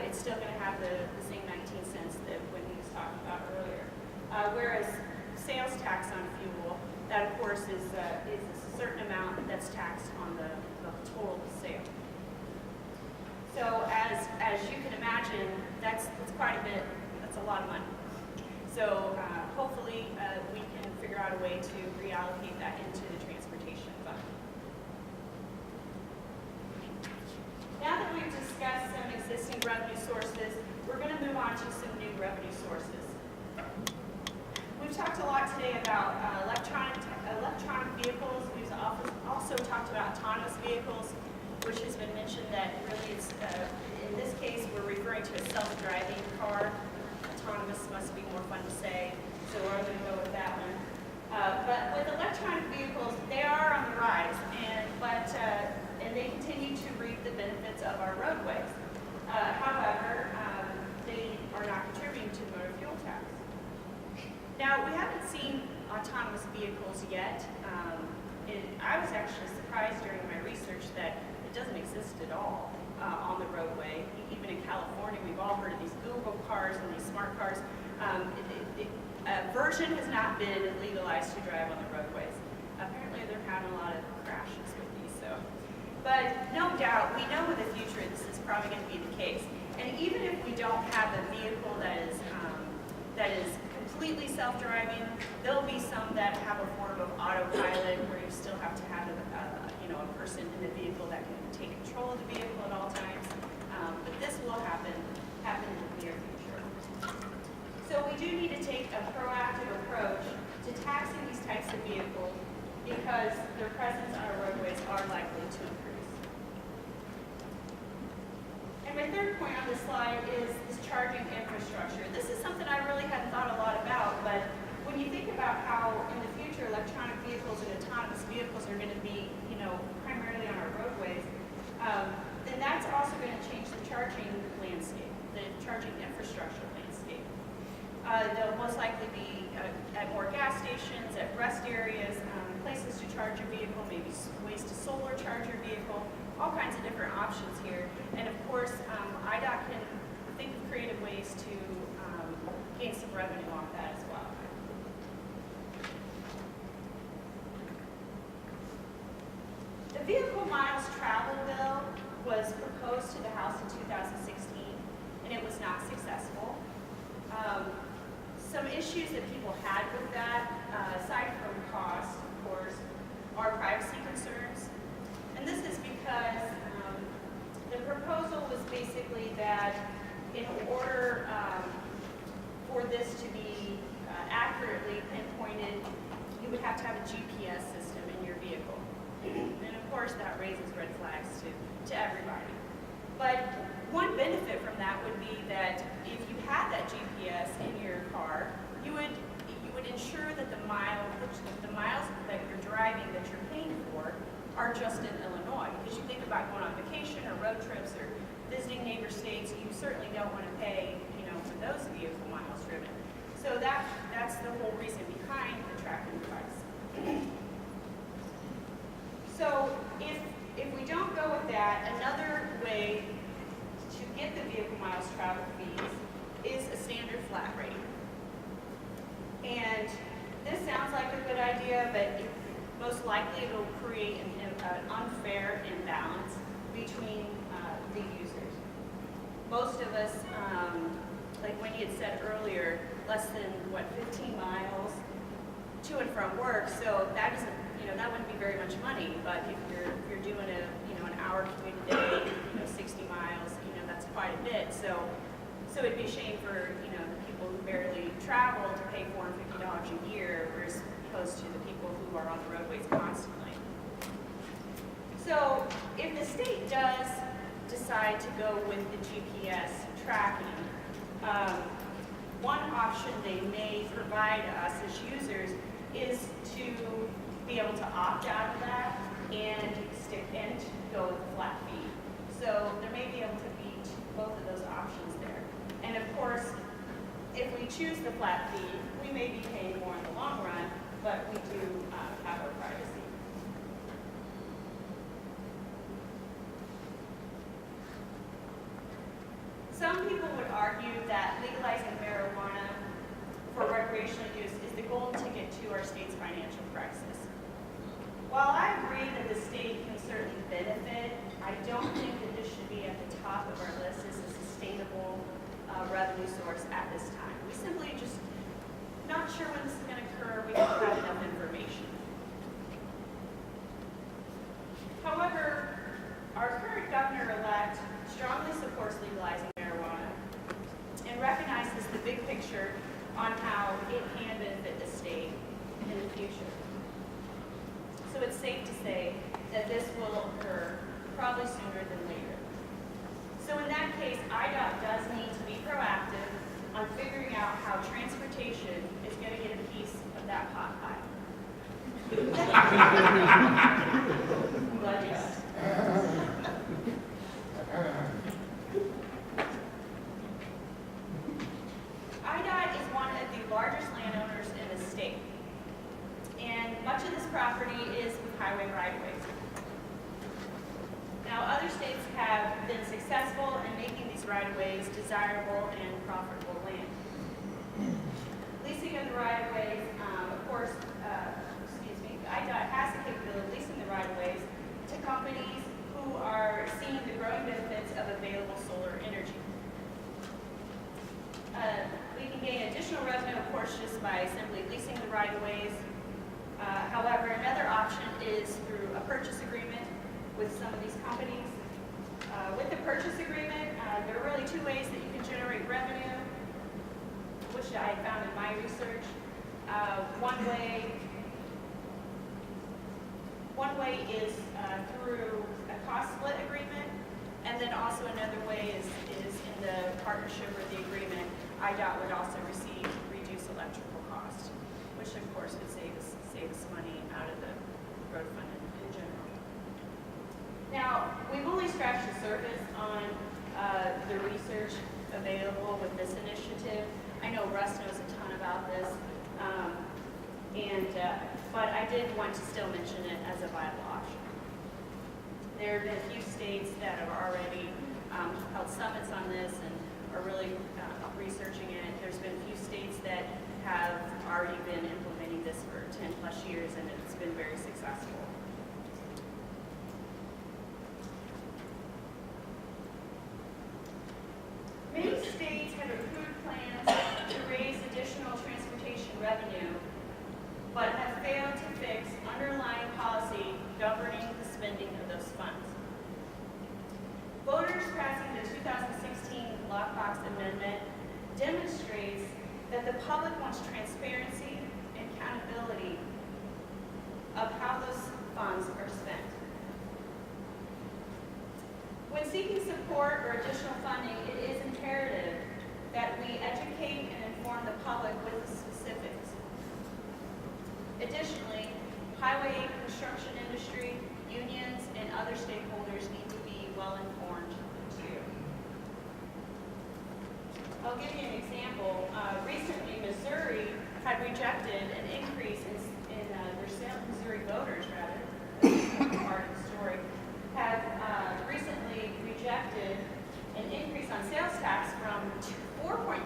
It's still going to have the same 19 cents that Wendy was talking about earlier. Whereas sales tax on fuel, that of course is a certain amount that's taxed on the total sale. So as you can imagine, that's quite a bit, that's a lot of money. So hopefully we can figure out a way to reallocate that into the transportation fund. Now that we've discussed some existing revenue sources, we're going to move on to some new revenue sources. We've talked a lot today about electronic vehicles. We've also talked about autonomous vehicles, which has been mentioned that really it's, in this case, we're referring to a self-driving car. Autonomous must be more fun to say, so we're going to go with that one. But with electronic vehicles, they are on the rise, and they continue to reap the benefits of our roadways. However, they are not contributing to the motor fuel tax. Now, we haven't seen autonomous vehicles yet. I was actually surprised during my research that it doesn't exist at all on the roadway. Even in California, we've all heard of these Google cars and these smart cars. Version has not been legalized to drive on the roadways. Apparently, they're having a lot of crashes with these. But no doubt, we know in the future this is probably going to be the case. And even if we don't have a vehicle that is completely self-driving, there'll be some that have a form of autopilot where you still have to have a person in the vehicle that can take control of the vehicle at all times. But this will happen in the near future. So we do need to take a proactive approach to taxing these types of vehicles because their presence on our roadways are likely to increase. And my third point on this slide is charging infrastructure. This is something I really hadn't thought a lot about, but when you think about how in the future electronic vehicles and autonomous vehicles are going to be, primarily on our roadways, then that's also going to change the charging landscape, the charging infrastructure landscape. They'll most likely be at more gas stations, at rest areas, places to charge your vehicle, maybe ways to solar charge your vehicle, all kinds of different options here. And of course, IDOT can think of creative ways to gain some revenue off that as well. The vehicle miles traveled bill was proposed to the House in 2016, and it was not successful. Some issues that people had with that, aside from cost, of course, are privacy concerns. And this is because the proposal was basically that in order for this to be accurately pinpointed, you would have to have a GPS system in your vehicle. And of course, that raises red flags to everybody. But one benefit from that would be that if you had that GPS in your car, you would ensure that the miles that you're driving, that you're paying for, are just in Illinois. Because you think about going on vacation or road trips or visiting neighbor states, you certainly don't want to pay, for those vehicle miles driven. So that's the whole reason behind the tracking device. So if we don't go with that, another way to get the vehicle miles traveled fees is a standard flat rate. And this sounds like a good idea, but most likely it will create an unfair imbalance between the users. Most of us, like Wendy had said earlier, less than 15 miles to and from work. So that isn't, that wouldn't be very much money. But if you're doing an hour commute a day, 60 miles, that's quite a bit. So it'd be a shame for the people who barely travel to pay $450 a year, whereas opposed to the people who are on the roadways constantly. So if the state does decide to go with the GPS tracking, one option they may provide us as users is to be able to opt out of that and go with the flat fee. So there may be able to be both of those options there. And of course, if we choose the flat fee, we may be paying more in the long run, but we do have our privacy. Some people would argue that legalizing marijuana for recreational use is the golden ticket to our state's financial crisis. While I agree that the state can certainly benefit, I don't think that this should be at the top of our list as a sustainable revenue source at this time. We simply just not sure when this is going to occur. We don't have enough information. However, our current governor-elect strongly supports legalizing marijuana and recognizes the big picture on how it can benefit the state in the future. So it's safe to say that this will occur probably sooner than later. So in that case, IDOT does need to be proactive on figuring out how transportation is going to get a piece of that pot pie. Glad you asked. IDOT is one of the largest landowners in the state, and much of this property is with highway right-of-ways. Now, other states have been successful in making these right-of-ways desirable and profitable land. Leasing of the right-of-ways, of course, IDOT has the capability of leasing the right-of-ways to companies who are seeing the growing benefits of available solar energy. We can gain additional revenue, of course, just by simply leasing the right-of-ways. However, another option is through a purchase agreement with some of these companies. With the purchase agreement, there are really two ways that you can generate revenue, which I found in my research. One way is through a cost split agreement, and then also another way is in the partnership or the agreement. IDOT would also receive reduced electrical cost, which of course would save us money out of the road fund in general. Now, we've only scratched the surface on the research available with this initiative. I know Russ knows a ton about this, but I did want to still mention it as a viable option. There have been a few states that have already held summits on this and are really researching it. There's been a few states that have already been implementing this for 10 plus years, and it's been very successful. Many states have approved plans to raise additional transportation revenue, but have failed to fix underlying policy governing the spending of those funds. Voters passing the 2016 Lockbox Amendment demonstrates that the public wants transparency and accountability of how those funds are spent. When seeking support or additional funding, it is imperative that we educate and inform the public with the specifics. Additionally, highway construction industry, unions, and other stakeholders need to be well informed too. I'll give you an example. Recently, Missouri had rejected an increase in their sales. Missouri voters, rather, part of the story, have recently rejected an increase on sales tax from 4.25%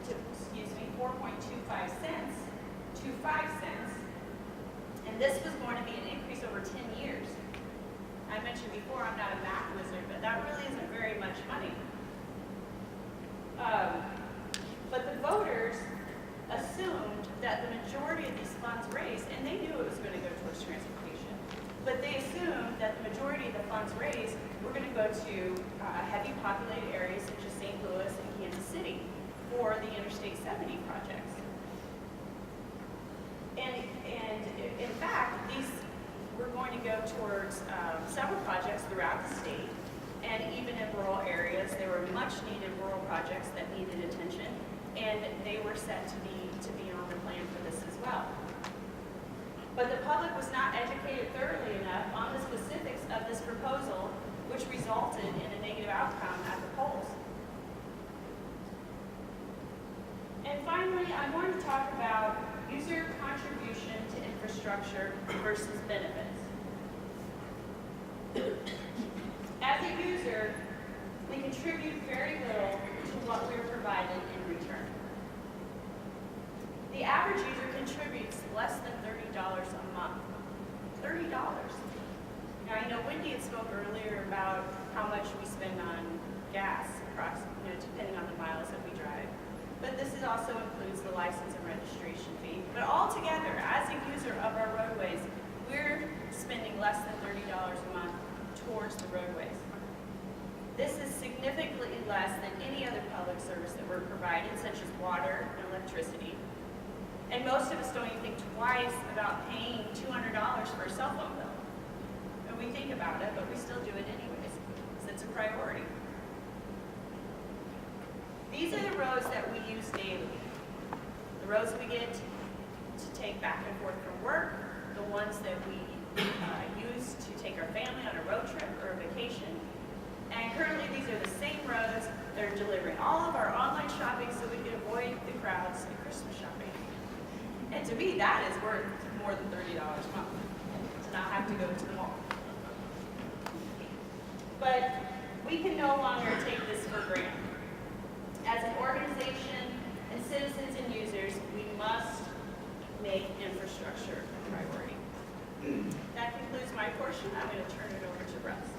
to 4.25 cents to 5 cents, and this was going to be an increase over 10 years. I mentioned before I'm not a math wizard, but that really isn't very much money. But the voters assumed that the majority of these funds raised, and they knew it was going to go towards transportation, but they assumed that the majority of the funds raised were going to go to heavy populated areas such as St. Louis and Kansas City for the Interstate 70 projects. And in fact, these were going to go towards several projects throughout the state, and even in rural areas. There were much needed rural projects that needed attention, and they were set to be on the plan for this as well. But the public was not educated thoroughly enough on the specifics of this proposal, which resulted in a negative outcome at the polls. And finally, I want to talk about user contribution to infrastructure versus benefits. As a user, we contribute very little to what we're provided in return. The average user contributes less than $30 a month. $30. Now, I know Wendy had spoke earlier about how much we spend on gas, depending on the miles that we drive. But this also includes the license and registration fee. But altogether, as a user of our roadways, we're spending less than $30 a month towards the roadways. This is significantly less than any other public service that we're providing, such as water and electricity. And most of us don't even think twice about paying $200 for a cell phone bill. And we think about it, but we still do it anyways, because it's a priority. These are the roads that we use daily. The roads we get to take back and forth from work, the ones that we use to take our family on a road trip or a vacation. And currently these are the same roads that are delivering all of our online shopping so we can avoid the crowds at Christmas shopping. And to me, that is worth more than $30 a month to not have to go to the mall. But we can no longer take this for granted. As an organization and citizens and users, we must make infrastructure a priority. That concludes my portion. I'm going to turn it over to Russ.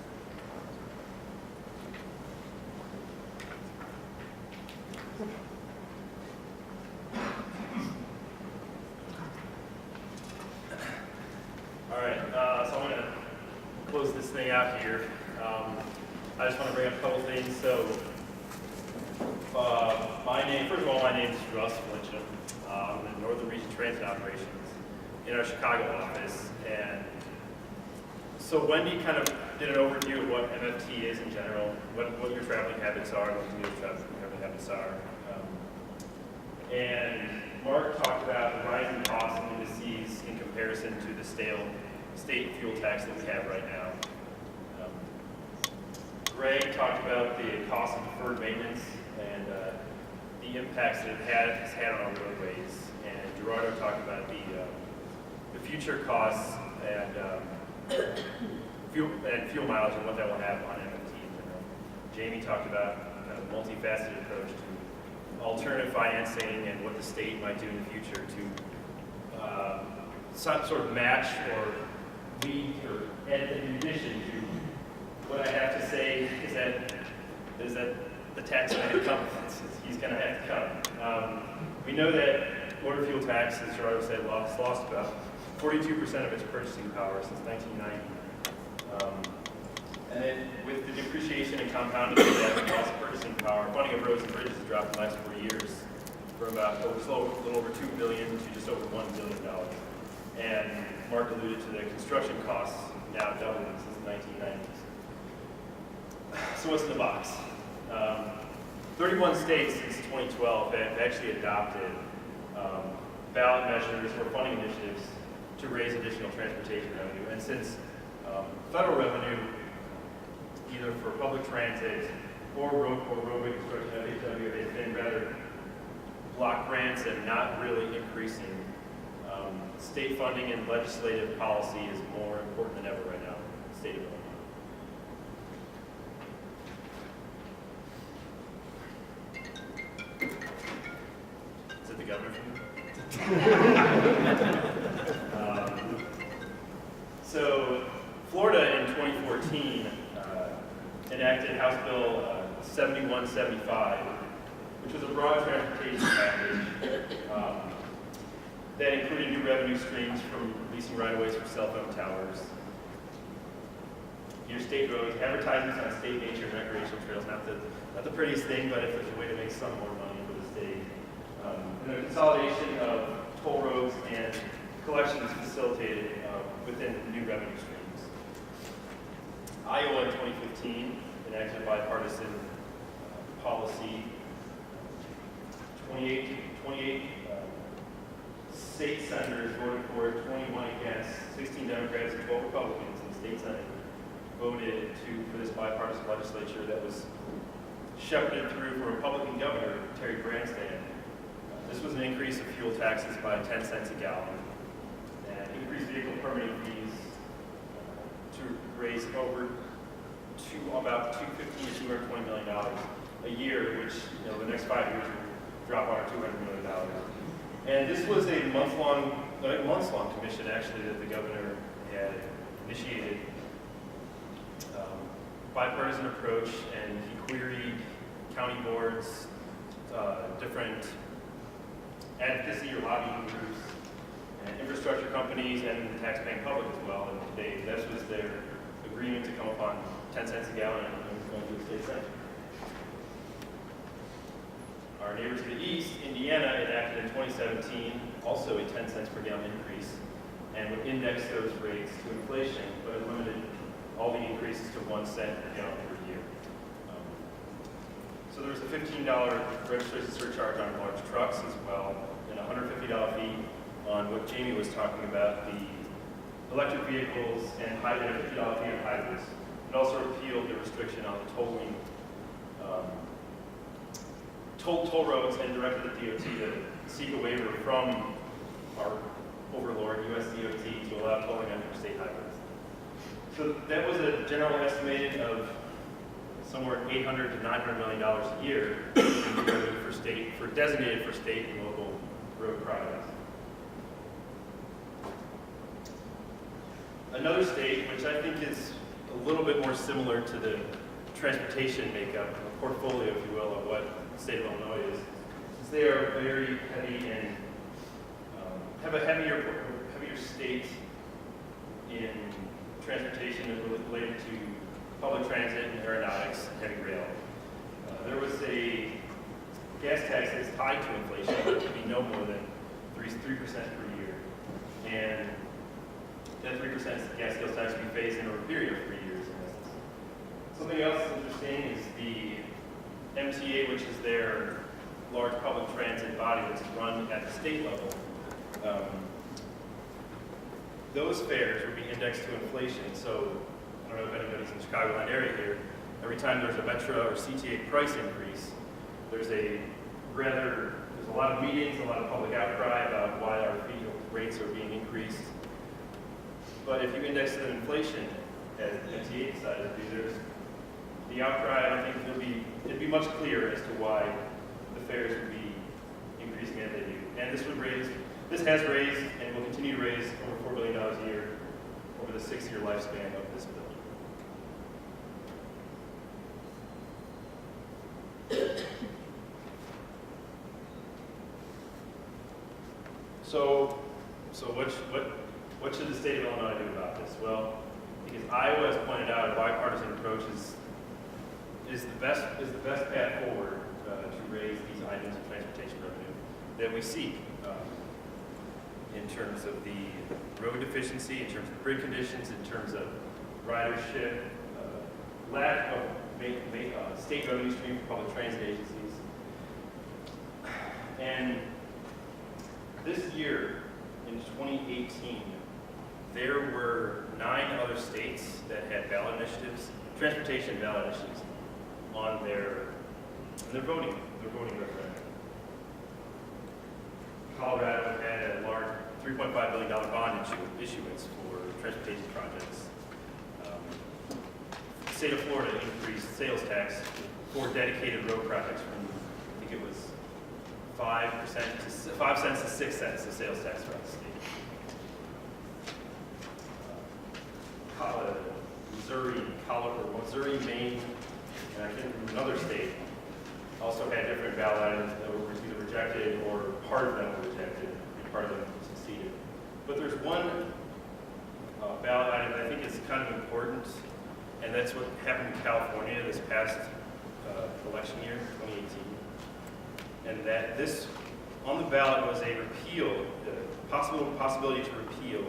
thing out here. I just want to bring up a couple things. So, first of all, my name is Russ Flincham. I'm in the Northern Region Transit Operations in our Chicago office. And so Wendy kind of did an overview of what MFT is in general, what your traveling habits are, what your traveling habits are. And Mark talked about the rising costs and indices in comparison to the state fuel tax that we have right now. Greg talked about the cost of deferred maintenance and the impacts that it's had on our roadways. And Gerardo talked about the future costs and fuel mileage and what that will have on MFT in general. Jamie talked about kind of a multifaceted approach to alternative financing and what the state might do in the future to sort of match or lead or add in addition to what I have to say is that the tax man comes. He's going to have to come. We know that motor fuel tax, as Gerardo said, lost about 42% of its purchasing power since 1990. And then with the depreciation and compounding of that lost purchasing power, funding of roads and bridges has dropped in the last 4 years from about a little over $2 billion to just over $1 billion. And Mark alluded to the construction costs now doubling since the 1990s. So what's in the box? 31 states since 2012 have actually adopted ballot measures or funding initiatives to raise additional transportation revenue. And since federal revenue, either for public transit or roadway construction, FHW, has been rather block grants and not really increasing, state funding and legislative policy is more important than ever right now in the state of Illinois. Is it the governor from So Florida in 2014 enacted House Bill 7175, which was a broad transportation package that included new revenue streams from leasing right-of-ways for cell phone towers, your state roads, advertisements on state nature and recreational trails, not the prettiest thing, but if there's a way to make some more money for the state. And the consolidation of toll roads and collections facilitated within new revenue streams. Iowa in 2015 enacted a bipartisan policy. 28 state senators voted for it, 21 against, 16 Democrats and 12 Republicans in the state Senate voted for this bipartisan legislature that was shepherded through from Republican Governor Terry Branstad. This was an increase of fuel taxes by 10 cents a gallon and increased vehicle permitting fees to raise over to about $250 to $220 million a year, which the next 5 years will drop on $200 million. And this was a months-long commission actually that the governor had initiated. Bipartisan approach, and he queried county boards, different advocacy or lobbying groups, and infrastructure companies, and the taxpaying public as well. And that was their agreement to come upon 10 cents a gallon and going to the state senate. Our neighbor to the east, Indiana, enacted in 2017 also a 10 cents per gallon increase and would index those rates to inflation, but it limited all the increases to 1 cent per gallon per year. So there was a $15 registration surcharge on large trucks as well, and a $150 fee on what Jamie was talking about, the electric vehicles, and a $50 fee on hybrids. It also repealed the restriction on the tolling toll roads and directed the DOT to seek a waiver from our overlord, US DOT, to allow tolling on interstate highways. So that was a general estimated of somewhere $800 to $900 million a year designated for state and local road projects. Another state, which I think is a little bit more similar to the transportation makeup, a portfolio, if you will, of what the state of Illinois is they are very heavy and have a heavier state in transportation related to public transit and aeronautics and heavy rail. There was a gas tax that's tied to inflation, but it could be no more than 3% per year. And that 3% gas sales tax will be phased in over a period of 3 years. In essence. Something else that's interesting is the MTA, which is their large public transit body that's run at the state level. Those fares will be indexed to inflation. So I don't know if anybody's in the Chicagoland area here. Every time there's a Metro or CTA price increase, there's a lot of meetings, a lot of public outcry about why our fee rates are being increased. But if you index it to inflation, as the MTA decided to do, the outcry, I don't think it'd be much clearer as to why the fares would be increasing as they do. And this has raised and will continue to raise over $4 billion a year over the 6-year lifespan of this bill. So what should the state of Illinois do about this? Well, because Iowa has pointed out a bipartisan approach is the best path forward to raise these items of transportation revenue that we seek in terms of the road deficiency, in terms of grid conditions, in terms of ridership, lack of state revenue stream for public transit agencies. And this year, in 2018, there were 9 other states that had ballot initiatives, transportation ballot initiatives, on their voting referendum. Colorado had a large $3.5 billion bond issuance for transportation projects. The state of Florida increased sales tax for dedicated road projects from, I think it was 5 cents to 6 cents of sales tax throughout the state. Missouri, Maine, and I think another state also had different ballot items that were either rejected or part of them were rejected and part of them succeeded. But there's one ballot item that I think is kind of important, and that's what happened in California this past election year, 2018. And that this, on the ballot, was a repeal, the possibility to repeal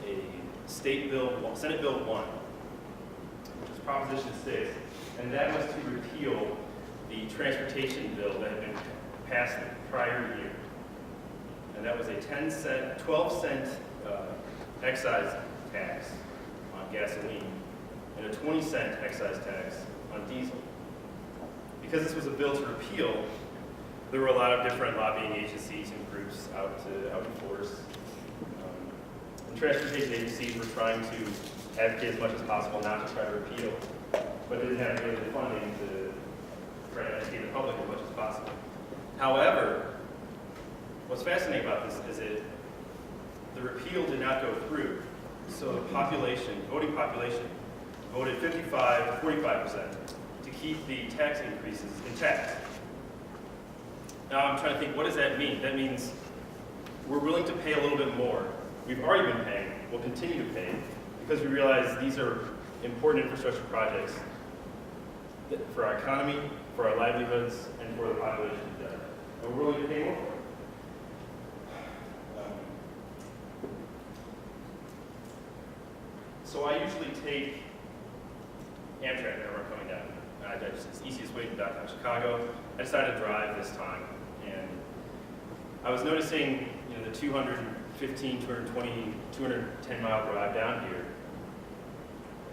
a Senate Bill 1, which is Proposition 6, and that was to repeal the transportation bill that had been passed the prior year. And that was a 12-cent excise tax on gasoline and a 20-cent excise tax on diesel. Because this was a bill to repeal, there were a lot of different lobbying agencies and groups out in force. The transportation agencies were trying to advocate as much as possible not to try to repeal, but they didn't have really the funding to try to educate the public as much as possible. However, what's fascinating about this is that the repeal did not go through. So the voting population, voted 55 to 45% to keep the tax increases intact. Now I'm trying to think, what does that mean? That means we're willing to pay a little bit more. We've already been paying, we'll continue to pay, because we realize these are important infrastructure projects for our economy, for our livelihoods, and for the population of Denver. And we're willing to pay more for it. So I usually take Amtrak whenever I'm coming down. It's the easiest way to downtown Chicago. I decided to drive this time, and I was noticing, the 215, 220, 210-mile drive down here.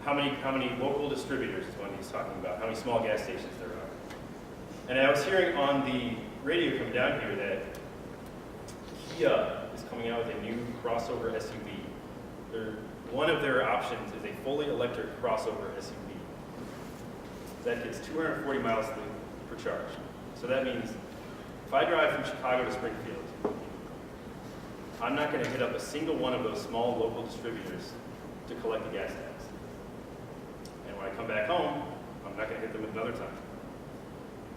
How many local distributors is what he's talking about? How many small gas stations there are? And I was hearing on the radio coming down here that Kia is coming out with a new crossover SUV. One of their options is a fully electric crossover SUV that gets 240 miles per charge. So that means if I drive from Chicago to Springfield, I'm not going to hit up a single one of those small local distributors to collect the gas tax. And when I come back home, I'm not going to hit them another time.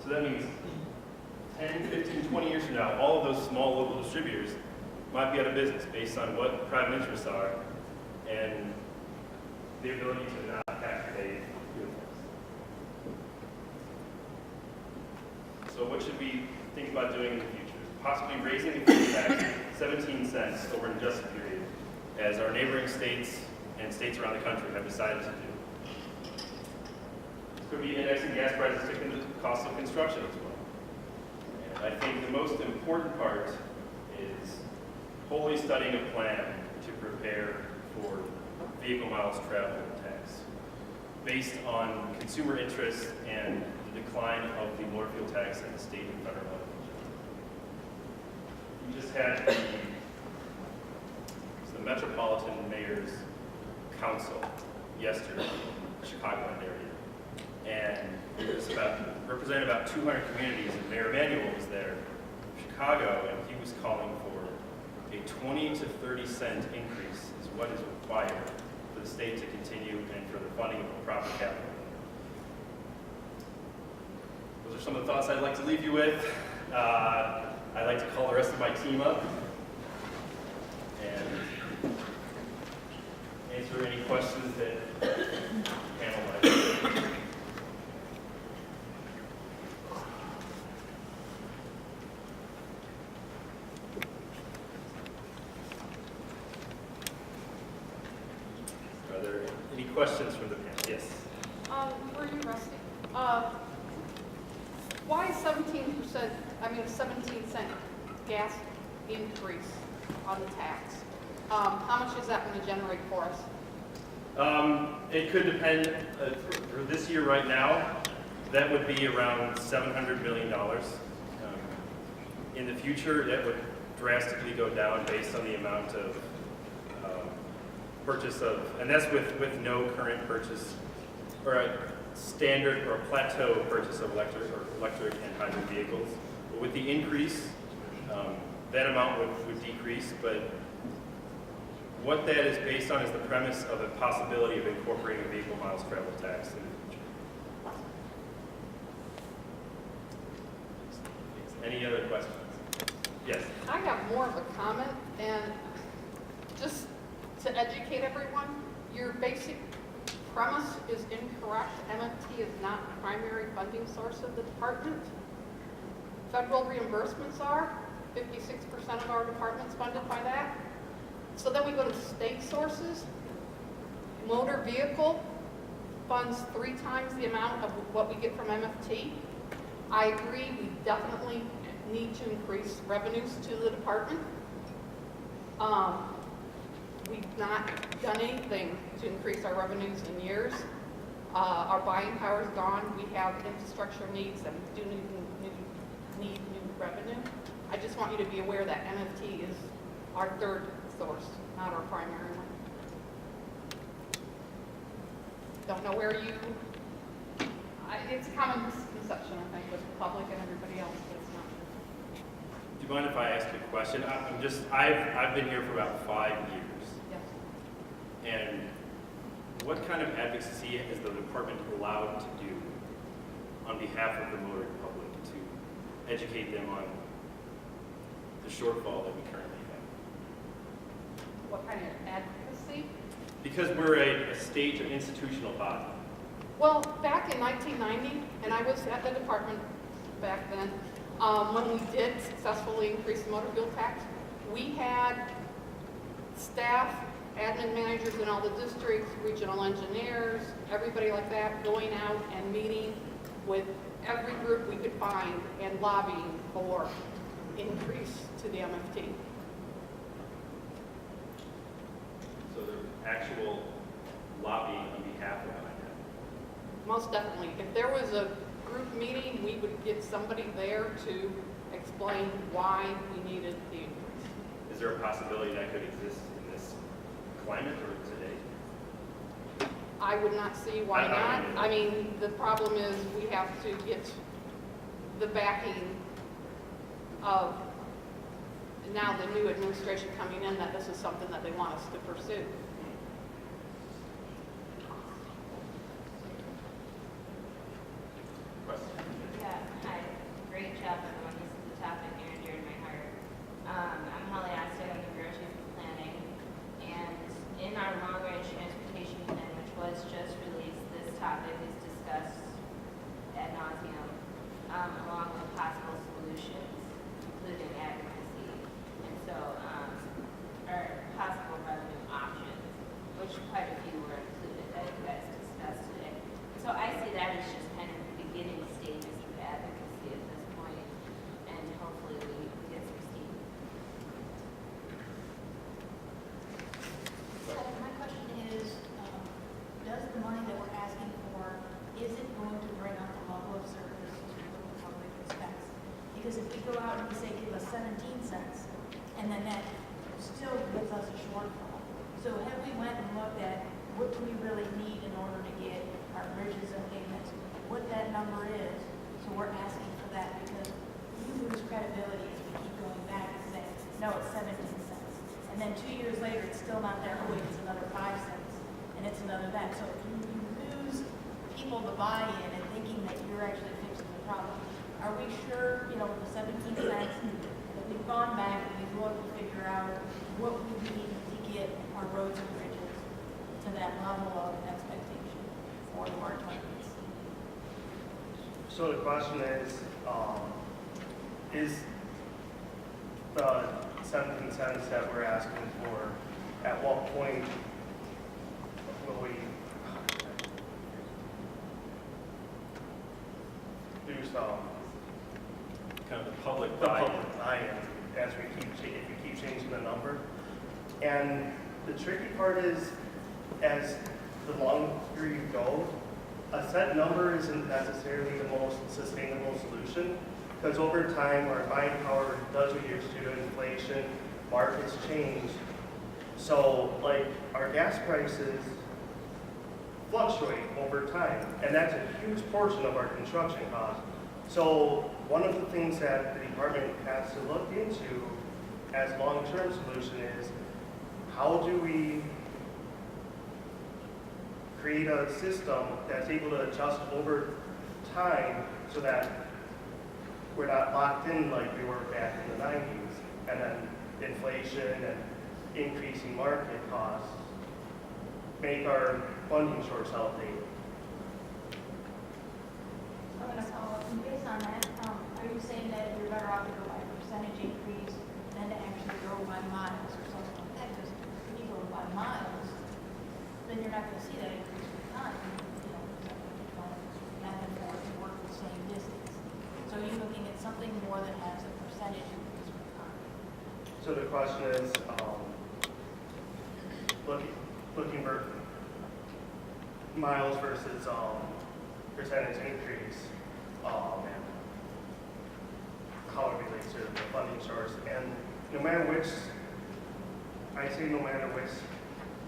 So that means 10, 15, 20 years from now, all of those small local distributors might be out of business based on what private interests are and the ability to not have to pay what should we think about doing in the future? Possibly raising the fuel tax 17 cents over an adjustment period, as our neighboring states and states around the country have decided to do. This could be indexing gas prices to the cost of construction as well. And I think the most important part is wholly studying a plan to prepare for vehicle miles traveled tax based on consumer interest and the decline of the motor fuel tax at the state and federal level. We just had the Metropolitan Mayor's Council yesterday in the Chicagoland area. And it was represented about 200 communities, and Mayor Emanuel was there in Chicago, and he was calling for a 20 to 30 cent increase is what is required for the state to continue and for the funding of a proper capital. Those are some of the thoughts I'd like to leave you with. I'd like to call the rest of my team up and answer any questions that the panel might have. Are there any questions from the panel? Yes. Where are you resting? Why 17%, I mean, a 17-cent gas increase on the tax? How much is that going to generate for us? It could depend. For this year right now, that would be around $700 million. In the future, that would drastically go down based on the amount of purchase of, and that's with no current purchase, or a standard or a plateau purchase of electric and hybrid vehicles. But with the increase, that amount would decrease, but what that is based on is the premise of a possibility of incorporating a vehicle miles traveled tax in the future. Any other questions? Yes. I have more of a comment, and just to educate everyone, your basic premise is incorrect. MFT is not the primary funding source of the department. Federal reimbursements are. 56% of our department's funded by that. So then we go to state sources. Motor vehicle funds 3 times the amount of what we get from MFT. I agree, we definitely need to increase revenues to the department. We've not done anything to increase our revenues in years. Our buying power is gone. We have infrastructure needs and do need new revenue. I just want you to be aware that MFT is our third source, not our primary one. Don't know where you, it's a common misconception, I think, with the public and everybody else, but it's not. Do you mind if I ask you a question? I've been here for about 5 years. Yes. And what kind of advocacy is the department allowed to do on behalf of the motor public to educate them on the shortfall that we currently have? What kind of advocacy? Because we're a state or institutional body. Well, back in 1990, and I was at the department back then, when we did successfully increase the motor fuel tax, we had staff, admin managers in all the districts, regional engineers, everybody like that, going out and meeting with every group we could find and lobbying for increase to the MFT. So the actual lobbying on behalf of that. Most definitely. If there was a group meeting, we would get somebody there to explain why we needed the increase. Is there a possibility that could exist in this climate or today? I would not see why not. I mean, the problem is we have to get the backing of now the new administration coming in that this is something that they want us to pursue. Yeah, hi. Great job, everyone. This is the topic near and dear to my heart. I'm Holly Asta, I'm the Bureau Chief of Planning, and in our long-range transportation plan, which was just released, this topic is discussed ad nauseum, along with possible and then that still gives us a shortfall. So have we went and looked at what do we really need in order to get our bridges and payments, what that number is? So we're asking for that because we lose credibility as we keep going back and saying, no, it's 17 cents. And then 2 years later, it's still not there. Oh, wait, it's another 5 cents, and it's another that. So you lose people to buy in and thinking that you're actually fixing the problem. Are we sure, with the 17 cents, that we've gone back and we've looked to figure out what we need to get our roads and bridges to that level of expectation for our targets? So the question is the 17 cents that we're asking for, at what point will we do some Kind of the public the buy-in. public buy-in as we keep changing the number? And the tricky part is, as the longer you go, a set number isn't necessarily the most sustainable solution, because over time our buying power does reduce due to inflation, markets change. So like our gas prices fluctuate over time, and that's a huge portion of our construction cost. So one of the things that the department has to look into as long-term solution is, how do we create a system that's able to adjust over time so that we're not locked in like we were back in the 90s, and then inflation and increasing market costs make our funding source outdated. I'm going to follow up. And based on that, are you saying that you're better off to go by percentage increase than to actually go by miles or something like that? Because when you go by miles, then you're not going to see that increase with time. Back and forth to work the same distance. So you're looking at something more that has a percentage increase with time. So the question is, looking for miles versus percentage increase, and how it relates to the funding source. And no matter which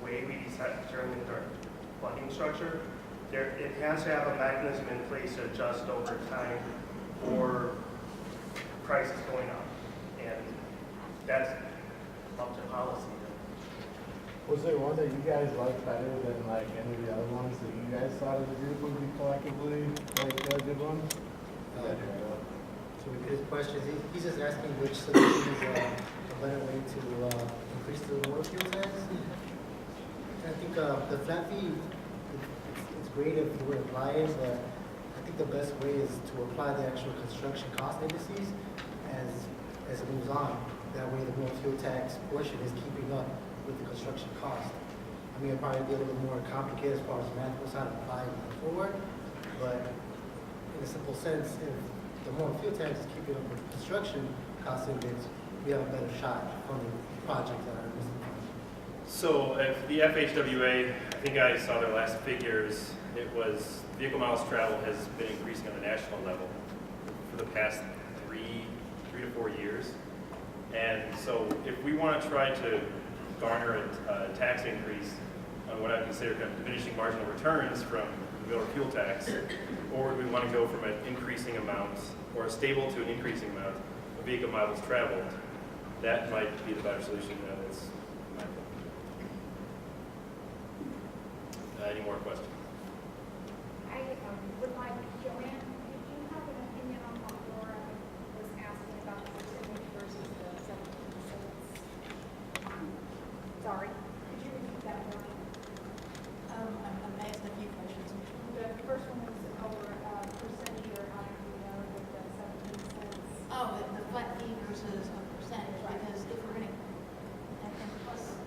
way we determine our funding structure, it has to have a mechanism in place to adjust over time for prices going up. And that's up to policy. Was there one that you guys liked better than like any of the other ones that you guys thought as a group would be collectively like good ones? So with his questions, he's just asking which solution is a better way to increase the motor fuel tax. I think the flat fee, it's great if you would apply it, but I think the best way is to apply the actual construction cost indices as it moves on. That way the motor fuel tax portion is keeping up with the construction cost. I mean, it'll probably be a little more complicated as far as math goes, how to apply it going forward, but in a simple sense, if the motor fuel tax is keeping up with the construction cost index, we have a better shot on the projects that are missing. So if the FHWA, I think I saw their last figures, it was vehicle miles traveled has been increasing on the national level for the past three to 4 years. And so if we want to try to garner a tax increase on what I consider kind of diminishing marginal returns from the motor fuel tax, or do we want to go from an increasing amount or a stable to an increasing amount of vehicle miles traveled, that might be the better solution. That's my opinion. Any more questions? I would like, Joanne, did you have an opinion on what Laura was asking about the percentage versus the 17 cents? Sorry, could you repeat that for me? I'm asking a few questions. The first one was over percentage, or how do you know that the 17 cents? Oh, the flat fee versus a percentage, because if we're going to, and plus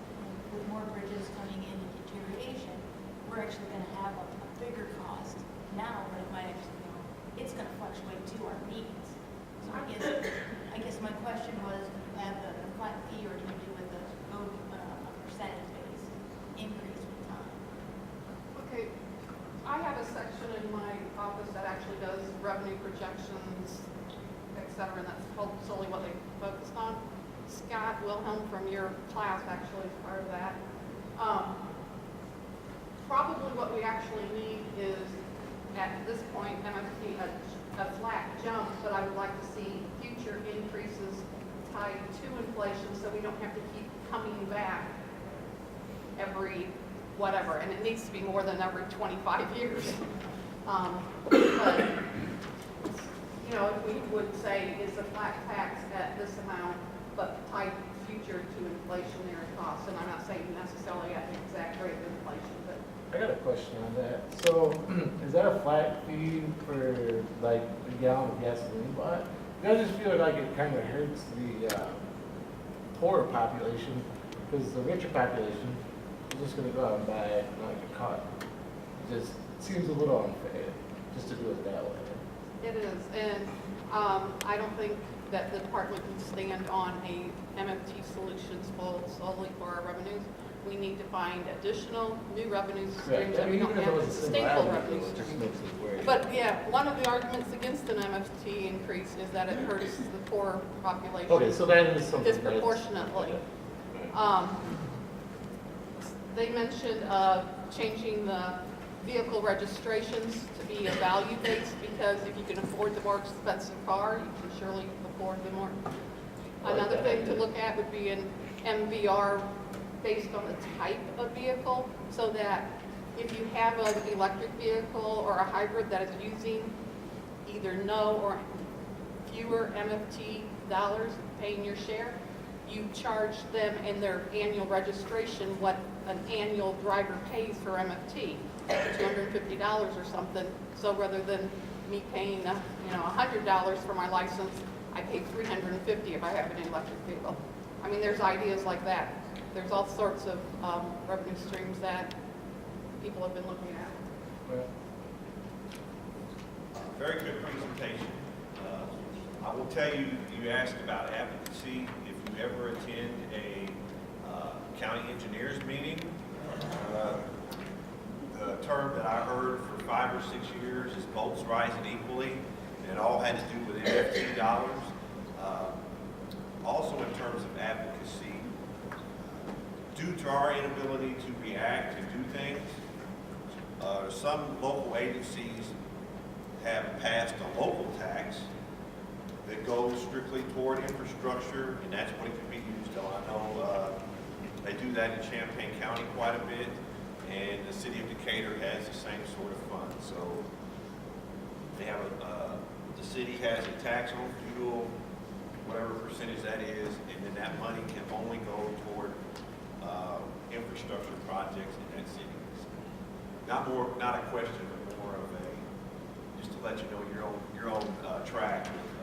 with more bridges coming in and deterioration, we're actually going to have a bigger cost now, but it might actually, it's going to fluctuate to our needs. So I guess my question was, do you have the flat fee, or do you do with a percentage base increase with time? Okay, I have a section in my office that actually does revenue projections, et cetera, and that's solely what they focused on. Scott Wilhelm from your class actually is part of that. Probably what we actually need is, at this point, MFT, a flat jump, but I would like to see future increases tied to inflation so we don't have to keep coming back every whatever, and it needs to be more than every 25 years. But, you know, if we would say is a flat tax at this amount, but tied future to inflationary costs, and I'm not saying necessarily at the exact rate of inflation, but I got a question on that. So, is that a flat fee for like a gallon of gasoline bought? I just feel like it kind of hurts the poorer population, because the richer population is just going to go out and buy like a car. It just seems a little unfair just to do it that way. it is. And I don't think that the department can stand on a MFT solutions solely for our revenues. We need to find additional new revenue streams that we don't have as sustainable revenue streams. But yeah, one of the arguments against an MFT increase is that it hurts the poor population. Okay, so that is something disproportionately. They mentioned changing the vehicle registrations to be a value-based, because if you can afford the more expensive car, you can surely afford the more. Another thing to look at would be an MVR based on the type of vehicle, so that if you have an electric vehicle or a hybrid that is using either no or fewer MFT dollars, paying your share, you charge them in their annual registration what an annual driver pays for MFT, $250 or something. So rather than me paying $100 for my license, I pay $350 if I have an electric vehicle. I mean, there's ideas like that. There's all sorts of revenue streams that people have been looking at. Very good presentation. I will tell you, you asked about advocacy. If you ever attend a county engineers meeting, the term that I heard for 5 or 6 years is boats rising equally, and it all had to do with MFT dollars. Also in terms of advocacy, due to our inability to react and do things, some local agencies have passed a local tax that goes strictly toward infrastructure, and that's what it can be used on. I know they do that in Champaign County quite a bit, and the city of Decatur has the same sort of fund. So they have the city has a tax on fuel, whatever percentage that is, and then that money can only go toward infrastructure projects in that city. Not a question, but more of a, just to let you know you're on track with